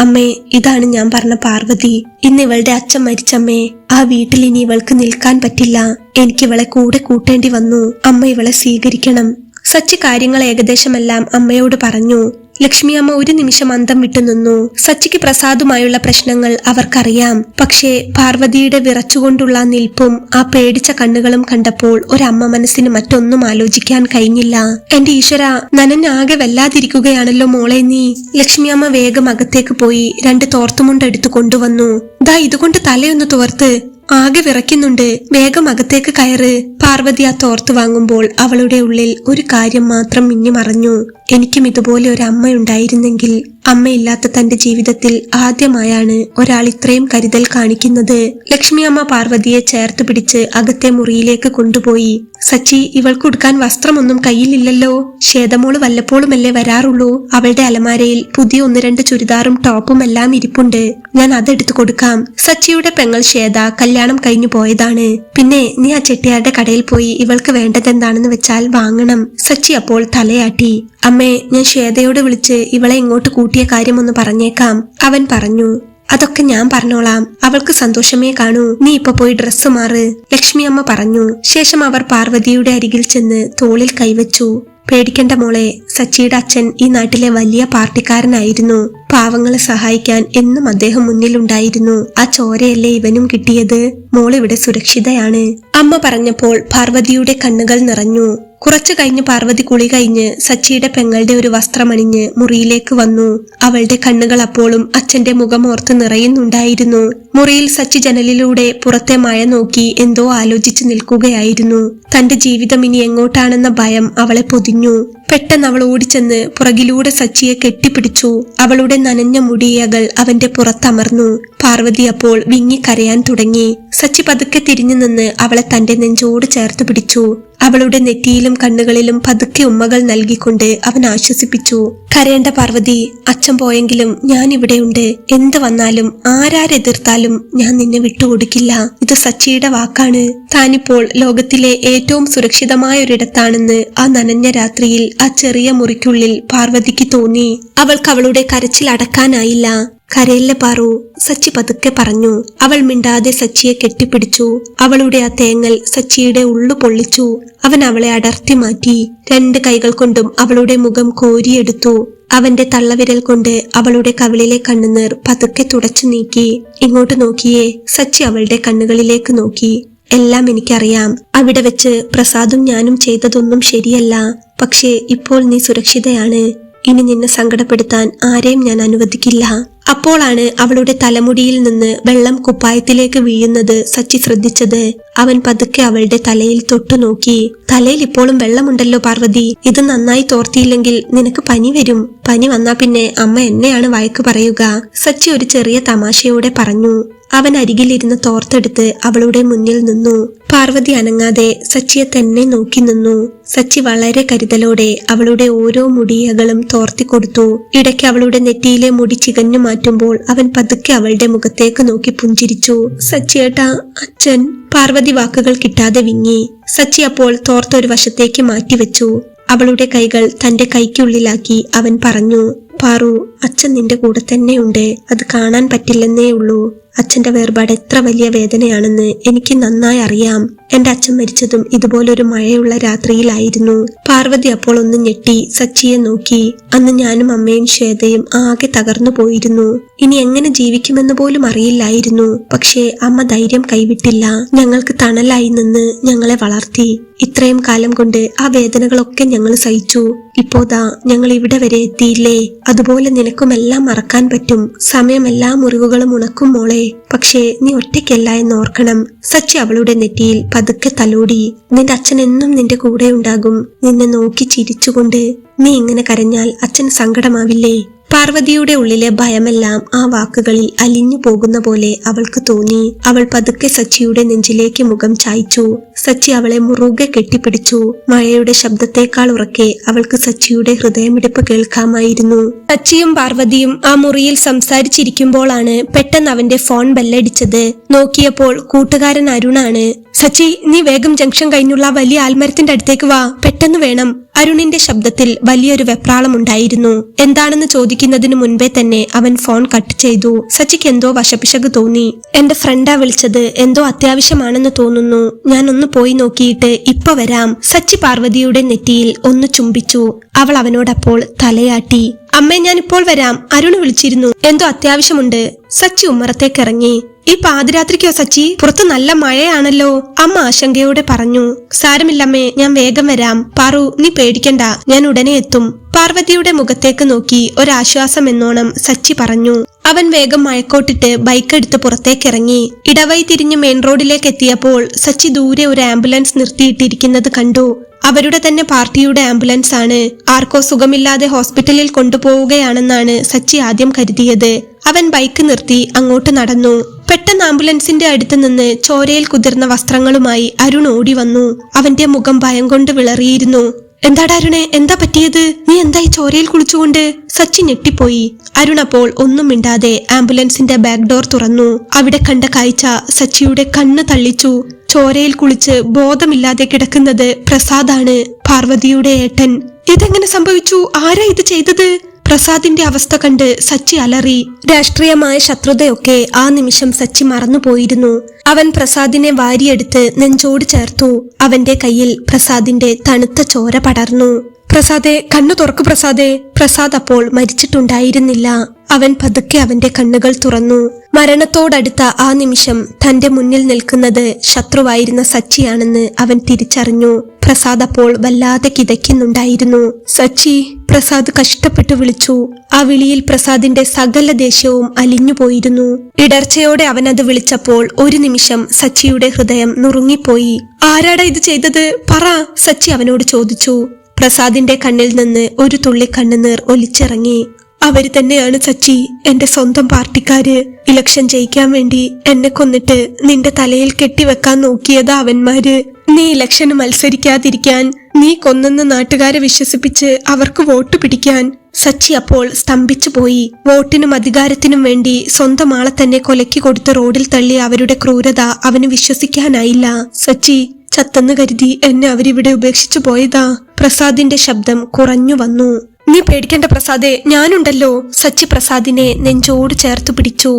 അമ്മേ, ഇതാണ് ഞാൻ പറഞ്ഞ പാർവതി. ഇന്ന് ഇവളുടെ അച്ഛൻ മരിച്ചമ്മേ. ആ വീട്ടിൽ ഇനി ഇവൾക്ക് നിൽക്കാൻ പറ്റില്ല. എനിക്ക് ഇവളെ കൂടെ കൂട്ടേണ്ടി വന്നു. അമ്മ ഇവളെ സ്വീകരിക്കണം. സച്ചി കാര്യങ്ങൾ ഏകദേശമെല്ലാം അമ്മയോട് പറഞ്ഞു. ലക്ഷ്മി അമ്മ ഒരു നിമിഷം അന്തം വിട്ടുനിന്നു. സച്ചിക്ക് പ്രസാദുമായുള്ള പ്രശ്നങ്ങൾ അവർക്കറിയാം. പക്ഷേ പാർവതിയുടെ വിറച്ചുകൊണ്ടുള്ള നിൽപ്പും ആ പേടിച്ച കണ്ണുകളും കണ്ടപ്പോൾ ഒരമ്മ മനസ്സിന് മറ്റൊന്നും ആലോചിക്കാൻ കഴിഞ്ഞില്ല. എന്റെ ഈശ്വര, നനഞ്ഞാകെ വല്ലാതിരിക്കുകയാണല്ലോ മോളെ നീ. ലക്ഷ്മി അമ്മ വേഗം അകത്തേക്ക് പോയി 2 തോർത്തുമുണ്ടെടുത്തു കൊണ്ടുവന്നു. ദാ ഇതുകൊണ്ട് തലയൊന്ന് തോർത്ത്, ആകെ വിറയ്ക്കുന്നുണ്ട്. വേഗം അകത്തേക്ക് കയറ്. പാർവതി ആ തോർത്ത് വാങ്ങുമ്പോൾ അവളുടെ ഉള്ളിൽ ഒരു കാര്യം മാത്രം മിന്നി മറഞ്ഞു. എനിക്കും ഇതുപോലെ ഒരു അമ്മയുണ്ടായിരുന്നെങ്കിൽ. അമ്മയില്ലാത്ത തന്റെ ജീവിതത്തിൽ ആദ്യമായാണ് ഒരാൾ ഇത്രയും കരുതൽ കാണിക്കുന്നത്. ലക്ഷ്മി അമ്മ പാർവതിയെ ചേർത്ത് പിടിച്ച് അകത്തെ മുറിയിലേക്ക് കൊണ്ടുപോയി. സച്ചി, ഇവൾക്ക് ഉടുക്കാൻ വസ്ത്രമൊന്നും കയ്യിലില്ലല്ലോ. ശ്വേതമോള് വല്ലപ്പോഴുമല്ലേ വരാറുള്ളൂ. അവളുടെ അലമാരയിൽ പുതിയ 1-2 ചുരിദാറും ടോപ്പും എല്ലാം ഇരിപ്പുണ്ട്. ഞാൻ അതെടുത്തു കൊടുക്കാം. സച്ചിയുടെ പെങ്ങൾ ശ്വേത കല്യാണം കഴിഞ്ഞു പോയതാണ്. പിന്നെ നീ ആ ചെട്ടിയാരുടെ കടയിൽ പോയി ഇവൾക്ക് വേണ്ടതെന്താണെന്ന് വെച്ചാൽ വാങ്ങണം. സച്ചി അപ്പോൾ തലയാട്ടി. അമ്മേ, ഞാൻ ശ്വേതയോട് വിളിച്ച് ഇവളെ ഇങ്ങോട്ട് കൂട്ടിയ കാര്യമൊന്ന് പറഞ്ഞേക്കാം. അവൻ പറഞ്ഞു. അതൊക്കെ ഞാൻ പറഞ്ഞോളാം. അവൾക്ക് സന്തോഷമേ കാണൂ. നീ ഇപ്പൊ പോയി ഡ്രസ്സ് മാറ്, ലക്ഷ്മി അമ്മ പറഞ്ഞു. ശേഷം അവർ പാർവതിയുടെ അരികിൽ ചെന്ന് തോളിൽ കൈവച്ചു. പേടിക്കണ്ട മോളെ, സച്ചിയുടെ അച്ഛൻ ഈ നാട്ടിലെ വലിയ പാർട്ടിക്കാരനായിരുന്നു. പാവങ്ങളെ സഹായിക്കാൻ എന്നും അദ്ദേഹം മുന്നിലുണ്ടായിരുന്നു. ആ ചോരയല്ലേ ഇവനും കിട്ടിയത്. മോളിവിടെ സുരക്ഷിതയാണ്. അമ്മ പറഞ്ഞപ്പോൾ പാർവതിയുടെ കണ്ണുകൾ നിറഞ്ഞു. കുറച്ചു കഴിഞ്ഞ് പാർവതി കുളി കഴിഞ്ഞ് സച്ചിയുടെ പെങ്ങളുടെ ഒരു വസ്ത്രമണിഞ്ഞ് മുറിയിലേക്ക് വന്നു. അവളുടെ കണ്ണുകൾ അപ്പോഴും അച്ഛന്റെ മുഖമോർത്ത് നിറയുന്നുണ്ടായിരുന്നു. മുറിയിൽ സച്ചി ജനലിലൂടെ പുറത്തെ മഴ നോക്കി എന്തോ ആലോചിച്ച് നിൽക്കുകയായിരുന്നു. തന്റെ ജീവിതം ഇനി എങ്ങോട്ടാണെന്ന ഭയം അവളെ പൊതിഞ്ഞു. പെട്ടെന്ന് അവൾ ഓടിച്ചെന്ന് പുറകിലൂടെ സച്ചിയെ കെട്ടിപ്പിടിച്ചു. അവളുടെ നനഞ്ഞ മുടിയകൾ അവന്റെ പുറത്തമർന്നു. പാർവതി അപ്പോൾ വിങ്ങിക്കരയാൻ തുടങ്ങി. സച്ചി പതുക്കെ തിരിഞ്ഞു നിന്ന് അവളെ തന്റെ നെഞ്ചോട് ചേർത്ത് പിടിച്ചു. അവളുടെ നെറ്റിയിലും കണ്ണുകളിലും പതുക്കെ ഉമ്മകൾ നൽകിക്കൊണ്ട് അവൻ ആശ്വസിപ്പിച്ചു. കരയേണ്ട പാർവതി, അച്ഛൻ പോയെങ്കിലും ഞാൻ ഇവിടെയുണ്ട്. എന്ത് വന്നാലും ആരാരെതിർത്താലും ഞാൻ നിന്നെ വിട്ടുകൊടുക്കില്ല. ഇത് സച്ചിയുടെ വാക്കാണ്. താനിപ്പോൾ ലോകത്തിലെ ഏറ്റവും സുരക്ഷിതമായ ഒരിടത്താണെന്ന് ആ നനഞ്ഞ രാത്രിയിൽ ആ ചെറിയ മുറിക്കുള്ളിൽ പാർവതിക്ക് തോന്നി. അവൾക്ക് അവളുടെ കരച്ചിൽ അടക്കാനായില്ല. കരയില്ല പാറു, സച്ചി പതുക്കെ പറഞ്ഞു. അവൾ മിണ്ടാതെ സച്ചിയെ കെട്ടിപ്പിടിച്ചു. അവളുടെ ആ തേങ്ങൽ സച്ചിയുടെ ഉള്ളു പൊള്ളിച്ചു. അവൻ അവളെ അടർത്തി മാറ്റി. 2 കൈകൾ കൊണ്ടും അവളുടെ മുഖം കോരിയെടുത്തു. അവന്റെ തള്ളവിരൽ കൊണ്ട് അവളുടെ കവിളിലെ കണ്ണുനീർ പതുക്കെ തുടച്ചു നീക്കി. ഇങ്ങോട്ട് നോക്കിയേ. സച്ചി അവളുടെ കണ്ണുകളിലേക്ക് നോക്കി. എല്ലാം എനിക്കറിയാം. അവിടെ വെച്ച് പ്രസാദും ഞാനും ചെയ്തതൊന്നും ശരിയല്ല. പക്ഷേ ഇപ്പോൾ നീ സുരക്ഷിതയാണ്. ഇനി നിന്നെ സങ്കടപ്പെടുത്താൻ ആരെയും ഞാൻ അനുവദിക്കില്ല. അപ്പോഴാണ് അവളുടെ തലമുടിയിൽ നിന്ന് വെള്ളം കുപ്പായത്തിലേക്ക് വീഴുന്നത് സച്ചി ശ്രദ്ധിച്ചത്. അവൻ പതുക്കെ അവളുടെ തലയിൽ തൊട്ടു നോക്കി. തലയിൽ ഇപ്പോഴും വെള്ളമുണ്ടല്ലോ പാർവതി. ഇത് നന്നായി തോർത്തിയില്ലെങ്കിൽ നിനക്ക് പനി വരും. പനി വന്നാ പിന്നെ അമ്മ എന്നെയാണ് വഴക്ക് പറയുക. സച്ചി ഒരു ചെറിയ തമാശയോടെ പറഞ്ഞു. അവൻ അരികിലിരുന്ന് തോർത്തെടുത്ത് അവളുടെ മുന്നിൽ നിന്നു. പാർവതി അനങ്ങാതെ സച്ചിയെ തന്നെ നോക്കി നിന്നു. സച്ചി വളരെ കരുതലോടെ അവളുടെ ഓരോ മുടിയകളും തോർത്തിക്കൊടുത്തു. ഇടയ്ക്ക് അവളുടെ നെറ്റിയിലെ മുടി ചികഞ്ഞു മാറ്റുമ്പോൾ അവൻ പതുക്കെ അവളുടെ മുഖത്തേക്ക് നോക്കി പുഞ്ചിരിച്ചു. സച്ചിയേട്ടാ, അച്ഛൻ. പാർവതി വാക്കുകൾ കിട്ടാതെ വിങ്ങി. സച്ചി അപ്പോൾ തോർത്തൊരു വശത്തേക്ക് മാറ്റിവെച്ചു. അവളുടെ കൈകൾ തന്റെ കൈക്കുള്ളിലാക്കി അവൻ പറഞ്ഞു. പാറു, അച്ഛൻ നിന്റെ കൂടെ തന്നെയുണ്ട്. അത് കാണാൻ പറ്റില്ലെന്നേ ഉള്ളൂ. അച്ഛന്റെ വേർപാട് എത്ര വലിയ വേദനയാണെന്ന് എനിക്ക് നന്നായി അറിയാം. എന്റെ അച്ഛൻ മരിച്ചതും ഇതുപോലൊരു മഴയുള്ള രാത്രിയിലായിരുന്നു. പാർവതി അപ്പോൾ ഒന്ന് ഞെട്ടി സച്ചിയെ നോക്കി. അന്ന് ഞാനും അമ്മയും ശ്വേതയും ആകെ തകർന്നു പോയിരുന്നു. ഇനി എങ്ങനെ ജീവിക്കുമെന്ന് പോലും അറിയില്ലായിരുന്നു. പക്ഷേ അമ്മ ധൈര്യം കൈവിട്ടില്ല. ഞങ്ങൾക്ക് തണലായി നിന്ന് ഞങ്ങളെ വളർത്തി. ഇത്രയും കാലം കൊണ്ട് ആ വേദനകളൊക്കെ ഞങ്ങൾ സഹിച്ചു. ഇപ്പോതാ ഞങ്ങൾ ഇവിടെ വരെ എത്തിയില്ലേ. അതുപോലെ നിനക്കുമെല്ലാം മറക്കാൻ പറ്റും. സമയം എല്ലാ മുറിവുകളും ഉണക്കും മോളെ. പക്ഷേ നീ ഒറ്റയ്ക്കല്ല എന്ന് ഓർക്കണം. സച്ചി അവളുടെ നെറ്റിയിൽ പതുക്കെ തലോടി. നിന്റെ അച്ഛൻ എന്നും നിന്റെ കൂടെ ഉണ്ടാകും, നിന്നെ നോക്കി ചിരിച്ചുകൊണ്ട്. നീ ഇങ്ങനെ കരഞ്ഞാൽ അച്ഛൻ സങ്കടമാവില്ലേ? പാർവതിയുടെ ഉള്ളിലെ ഭയമെല്ലാം ആ വാക്കുകളിൽ അലിഞ്ഞു പോകുന്ന പോലെ അവൾക്ക് തോന്നി. അവൾ പതുക്കെ സച്ചിയുടെ നെഞ്ചിലേക്ക് മുഖം ചായ്ച്ചു. സച്ചി അവളെ മുറുകെ കെട്ടിപ്പിടിച്ചു. മഴയുടെ ശബ്ദത്തേക്കാൾ ഉറക്കെ അവൾക്ക് സച്ചിയുടെ ഹൃദയമിടിപ്പ് കേൾക്കാമായിരുന്നു. സച്ചിയും പാർവതിയും ആ മുറിയിൽ സംസാരിച്ചിരിക്കുമ്പോഴാണ് പെട്ടെന്ന് അവന്റെ ഫോൺ ബെല്ലടിച്ചത്. നോക്കിയപ്പോൾ കൂട്ടുകാരൻ അരുണാണ്. സച്ചി, നീ വേഗം ജംഗ്ഷൻ കഴിഞ്ഞുള്ള വലിയ ആൽമരത്തിന്റെ അടുത്തേക്ക് വാ, പെട്ടെന്ന് വേണം. അരുണിന്റെ ശബ്ദത്തിൽ വലിയൊരു വെപ്രാളമുണ്ടായിരുന്നു. എന്താണെന്ന് ചോദിക്കുന്നതിന് മുൻപേ തന്നെ അവൻ ഫോൺ കട്ട് ചെയ്തു. സച്ചിക്ക് എന്തോ വശപിശക് തോന്നി. എന്റെ ഫ്രണ്ടാ വിളിച്ചത്, എന്തോ അത്യാവശ്യമാണെന്ന് തോന്നുന്നു, ഞാൻ ഒന്ന് പോയി നോക്കിയിട്ട് ഇപ്പൊ വരാം. സച്ചി പാർവതിയുടെ നെറ്റിയിൽ ഒന്ന് ചുംബിച്ചു. അവൾ അവനോടപ്പോൾ തലയാട്ടി. അമ്മേ, ഞാനിപ്പോൾ വരാം, അരുണ് വിളിച്ചിരുന്നു, എന്തോ അത്യാവശ്യമുണ്ട്. സച്ചി ഉമ്മറത്തേക്കിറങ്ങി. ഈ പാതിരാത്രിക്കോ സച്ചി? പുറത്ത് നല്ല മഴയാണല്ലോ, അമ്മ ആശങ്കയോടെ പറഞ്ഞു. സാരമില്ലമ്മേ, ഞാൻ വേഗം വരാം. പാറു, നീ പേടിക്കണ്ട, ഞാൻ ഉടനെ എത്തും. പാർവതിയുടെ മുഖത്തേക്ക് നോക്കി ഒരാശ്വാസം എന്നോണം സച്ചി പറഞ്ഞു. അവൻ വേഗം മഴക്കോട്ടിട്ട് ബൈക്ക് എടുത്ത് പുറത്തേക്കിറങ്ങി. ഇടവഴി തിരിഞ്ഞ് മെയിൻ റോഡിലേക്ക് എത്തിയപ്പോൾ സച്ചി ദൂരെ ഒരു ആംബുലൻസ് നിർത്തിയിട്ടിരിക്കുന്നത് കണ്ടു. അവരുടെ തന്നെ പാർട്ടിയുടെ ആംബുലൻസ് ആണ്. ആർക്കോ സുഖമില്ലാതെ ഹോസ്പിറ്റലിൽ കൊണ്ടുപോവുകയാണെന്നാണ് സച്ചി ആദ്യം കരുതിയത്. അവൻ ബൈക്ക് നിർത്തി അങ്ങോട്ട് നടന്നു. പെട്ടെന്ന് ആംബുലൻസിന്റെ അടുത്ത് നിന്ന് ചോരയിൽ കുതിർന്ന വസ്ത്രങ്ങളുമായി അരുൺ ഓടി വന്നു. അവന്റെ മുഖം ഭയം കൊണ്ട് വിളറിയിരുന്നു. എന്താടാ അരുണേ, എന്താ പറ്റിയത്? നീ എന്തായി ചോരയിൽ കുളിച്ചുകൊണ്ട്? സച്ചി ഞെട്ടിപ്പോയി. അരുൺ അപ്പോൾ ഒന്നും മിണ്ടാതെ ആംബുലൻസിന്റെ ബാക്ക് ഡോർ തുറന്നു. അവിടെ കണ്ട കാഴ്ച സച്ചിയുടെ കണ്ണ് തള്ളിച്ചു. ചോരയിൽ കുളിച്ച് ബോധമില്ലാതെ കിടക്കുന്നത് പ്രസാദാണ്, പാർവതിയുടെ ഏട്ടൻ. ഇതെങ്ങനെ സംഭവിച്ചു? ആരാ ഇത് ചെയ്തത്? പ്രസാദിന്റെ അവസ്ഥ കണ്ട് സച്ചി അലറി. രാഷ്ട്രീയമായ ശത്രുതയൊക്കെ ആ നിമിഷം സച്ചി മറന്നുപോയിരുന്നു. അവൻ പ്രസാദിനെ വാരിയെടുത്ത് നെഞ്ചോട് ചേർത്തു. അവന്റെ കയ്യിൽ പ്രസാദിന്റെ തണുത്ത ചോര പടർന്നു. പ്രസാദേ, കണ്ണു തുറക്കു പ്രസാദേ. പ്രസാദ് അപ്പോൾ മരിച്ചിട്ടുണ്ടായിരുന്നില്ല. അവൻ പതുക്കെ അവന്റെ കണ്ണുകൾ തുറന്നു. മരണത്തോടടുത്ത ആ നിമിഷം തന്റെ മുന്നിൽ നിൽക്കുന്നത് ശത്രുവായിരുന്ന സച്ചിയാണെന്ന് അവൻ തിരിച്ചറിഞ്ഞു. പ്രസാദ് അപ്പോൾ വല്ലാതെ കിതയ്ക്കുന്നുണ്ടായിരുന്നു. സച്ചി, പ്രസാദ് കഷ്ടപ്പെട്ടു വിളിച്ചു. ആ വിളിയിൽ പ്രസാദിന്റെ സകല ദേഷ്യവും അലിഞ്ഞുപോയിരുന്നു. ഇടർച്ചയോടെ അവനത് വിളിച്ചപ്പോൾ ഒരു നിമിഷം സച്ചിയുടെ ഹൃദയം നുറുങ്ങിപ്പോയി. ആരാടാ ഇത് ചെയ്തത്? പറ, സച്ചി അവനോട് ചോദിച്ചു. പ്രസാദിന്റെ കണ്ണിൽ നിന്ന് ഒരു തുള്ളി കണ്ണുനീർ ഒലിച്ചിറങ്ങി. അവര് തന്നെയാണ് സച്ചി, എന്റെ സ്വന്തം പാർട്ടിക്കാര്. ഇലക്ഷൻ ജയിക്കാൻ വേണ്ടി എന്നെ കൊന്നിട്ട് നിന്റെ തലയിൽ കെട്ടിവെക്കാൻ നോക്കിയതാ അവന്മാര്. നീ ഇലക്ഷന് മത്സരിക്കാതിരിക്കാൻ, നീ കൊന്നെന്ന് നാട്ടുകാരെ വിശ്വസിപ്പിച്ച് അവർക്ക് വോട്ട് പിടിക്കാൻ. സച്ചി അപ്പോൾ സ്തംഭിച്ചു പോയി. വോട്ടിനും അധികാരത്തിനും വേണ്ടി സ്വന്തം ആളെ തന്നെ കൊലയ്ക്ക് കൊടുത്ത് റോഡിൽ തള്ളി അവരുടെ ക്രൂരത അവന് വിശ്വസിക്കാനായില്ല. സച്ചി, ചത്തെന്ന് കരുതി എന്നെ അവരിവിടെ ഉപേക്ഷിച്ചു പോയതാ. പ്രസാദിന്റെ ശബ്ദം കുറഞ്ഞു വന്നു. നീ പേടിക്കേണ്ട പ്രസാദേ, ഞാനുണ്ടല്ലോ. സച്ചി പ്രസാദിനെ നെഞ്ചോട് ചേർത്തു പിടിച്ചു.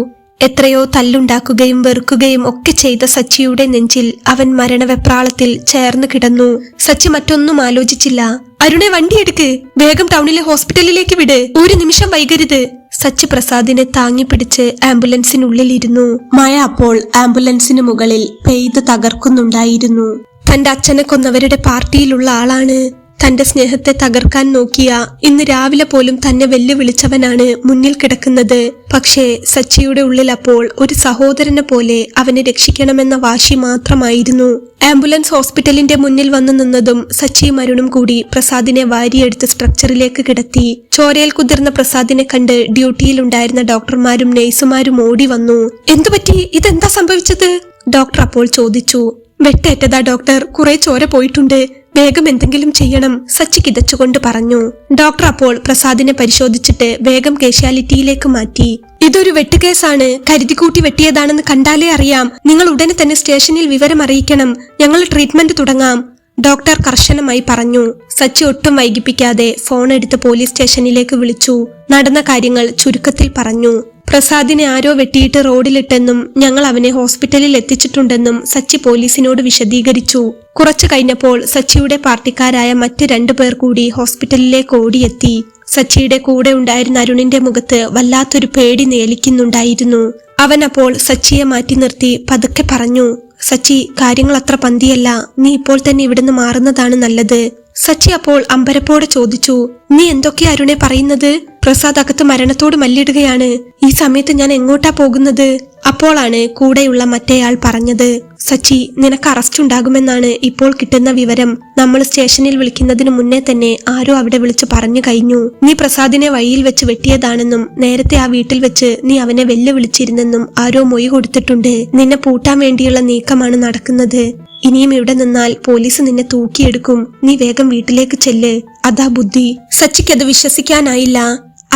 എത്രയോ തല്ലുണ്ടാക്കുകയും വെറുക്കുകയും ഒക്കെ ചെയ്ത സച്ചിയുടെ നെഞ്ചിൽ അവൻ മരണവെപ്രാളത്തിൽ ചേർന്ന് കിടന്നു. സച്ചി മറ്റൊന്നും ആലോചിച്ചില്ല. അരുണെ, വണ്ടിയെടുക്ക്, വേഗം ടൗണിലെ ഹോസ്പിറ്റലിലേക്ക് വിട്, ഒരു നിമിഷം വൈകരുത്. സച്ചി പ്രസാദിനെ താങ്ങിപ്പിടിച്ച് ആംബുലൻസിനുള്ളിലിരുന്നു. മഴ അപ്പോൾ ആംബുലൻസിന് മുകളിൽ പെയ്ത് തകർക്കുന്നുണ്ടായിരുന്നു. തന്റെ അച്ഛനെ കൊന്നവരുടെ പാർട്ടിയിലുള്ള ആളാണ്. തന്റെ സ്നേഹത്തെ തകർക്കാൻ നോക്കിയ, ഇന്ന് രാവിലെ പോലും തന്നെ വെല്ലുവിളിച്ചവനാണ് മുന്നിൽ കിടക്കുന്നത്. പക്ഷേ സച്ചിയുടെ ഉള്ളിൽ അപ്പോൾ ഒരു സഹോദരനെ പോലെ അവനെ രക്ഷിക്കണമെന്ന വാശി മാത്രമായിരുന്നു. ആംബുലൻസ് ഹോസ്പിറ്റലിന്റെ മുന്നിൽ വന്നു നിന്നതും സച്ചിയും അരുണും കൂടി പ്രസാദിനെ വാരിയെടുത്ത് സ്ട്രക്ചറിലേക്ക് കിടത്തി. ചോരയിൽ കുതിർന്ന പ്രസാദിനെ കണ്ട് ഡ്യൂട്ടിയിലുണ്ടായിരുന്ന ഡോക്ടർമാരും നഴ്സുമാരും ഓടി വന്നു. എന്തുപറ്റി? ഇതെന്താ സംഭവിച്ചത്? ഡോക്ടർ അപ്പോൾ ചോദിച്ചു. വെട്ടേറ്റതാ ഡോക്ടർ, കുറെ ചോര പോയിട്ടുണ്ട്, വേഗം എന്തെങ്കിലും ചെയ്യണം, സച്ചി കിതച്ചുകൊണ്ട് പറഞ്ഞു. ഡോക്ടർ അപ്പോൾ പ്രസാദിനെ പരിശോധിച്ചിട്ട് വേഗം കാഷ്വാലിറ്റിയിലേക്ക് മാറ്റി. ഇതൊരു വെട്ടുകേസാണ്, കരുതിക്കൂട്ടി വെട്ടിയതാണെന്ന് കണ്ടാലേ അറിയാം. നിങ്ങൾ ഉടനെ തന്നെ സ്റ്റേഷനിൽ വിവരം അറിയിക്കണം, ഞങ്ങൾ ട്രീറ്റ്മെന്റ് തുടങ്ങാം, ഡോക്ടർ കർശനമായി പറഞ്ഞു. സച്ചി ഒട്ടും വൈകിപ്പിക്കാതെ ഫോൺ എടുത്ത് പോലീസ് സ്റ്റേഷനിലേക്ക് വിളിച്ചു. നടന്ന കാര്യങ്ങൾ ചുരുക്കത്തിൽ പറഞ്ഞു. പ്രസാദിനെ ആരോ വെട്ടിയിട്ട് റോഡിലിട്ടെന്നും ഞങ്ങൾ അവനെ ഹോസ്പിറ്റലിൽ എത്തിച്ചിട്ടുണ്ടെന്നും സച്ചി പോലീസിനോട് വിശദീകരിച്ചു. കുറച്ചു കഴിഞ്ഞപ്പോൾ സച്ചിയുടെ പാർട്ടിക്കാരായ മറ്റ് 2 പേർ കൂടി ഹോസ്പിറ്റലിലേക്ക് ഓടിയെത്തി. സച്ചിയുടെ കൂടെ ഉണ്ടായിരുന്ന അരുണിന്റെ മുഖത്ത് വല്ലാത്തൊരു പേടി നേലിക്കുന്നുണ്ടായിരുന്നു. അവൻ അപ്പോൾ സച്ചിയെ മാറ്റി നിർത്തി പതുക്കെ പറഞ്ഞു. സച്ചി, കാര്യങ്ങൾ അത്ര പന്തിയല്ല, നീ ഇപ്പോൾ തന്നെ ഇവിടുന്ന് മാറുന്നതാണ് നല്ലത്. സച്ചി അപ്പോൾ അമ്പരപ്പോടെ ചോദിച്ചു, നീ എന്തൊക്കെയാ അരുണെ പറയുന്നത്? പ്രസാദ് അകത്ത് മരണത്തോട് മല്ലിടുകയാണ്. ഈ സമയത്ത് ഞാൻ എങ്ങോട്ടാ പോകുന്നത്? അപ്പോളാണ് കൂടെയുള്ള മറ്റേയാൾ പറഞ്ഞത്, സച്ചി, നിനക്ക് അറസ്റ്റ് ഉണ്ടാകുമെന്നാണ് ഇപ്പോൾ കിട്ടുന്ന വിവരം. നമ്മൾ സ്റ്റേഷനിൽ വിളിക്കുന്നതിന് മുന്നേ തന്നെ ആരോ അവിടെ വിളിച്ചു പറഞ്ഞു കഴിഞ്ഞു. നീ പ്രസാദിനെ വഴിയിൽ വെച്ച് വെട്ടിയതാണെന്നും നേരത്തെ ആ വീട്ടിൽ വെച്ച് നീ അവനെ വെല്ലുവിളിച്ചിരുന്നെന്നും ആരോ മൊഴി കൊടുത്തിട്ടുണ്ട്. നിന്നെ പൂട്ടാൻ വേണ്ടിയുള്ള നീക്കമാണ് നടക്കുന്നത്. ഇനിയും ഇവിടെ നിന്നാൽ പോലീസ് നിന്നെ തൂക്കിയെടുക്കും. നീ വേഗം വീട്ടിലേക്ക് ചെല്ല്. അതാ ബുദ്ധി. സച്ചിക്കത് വിശ്വസിക്കാനായില്ല.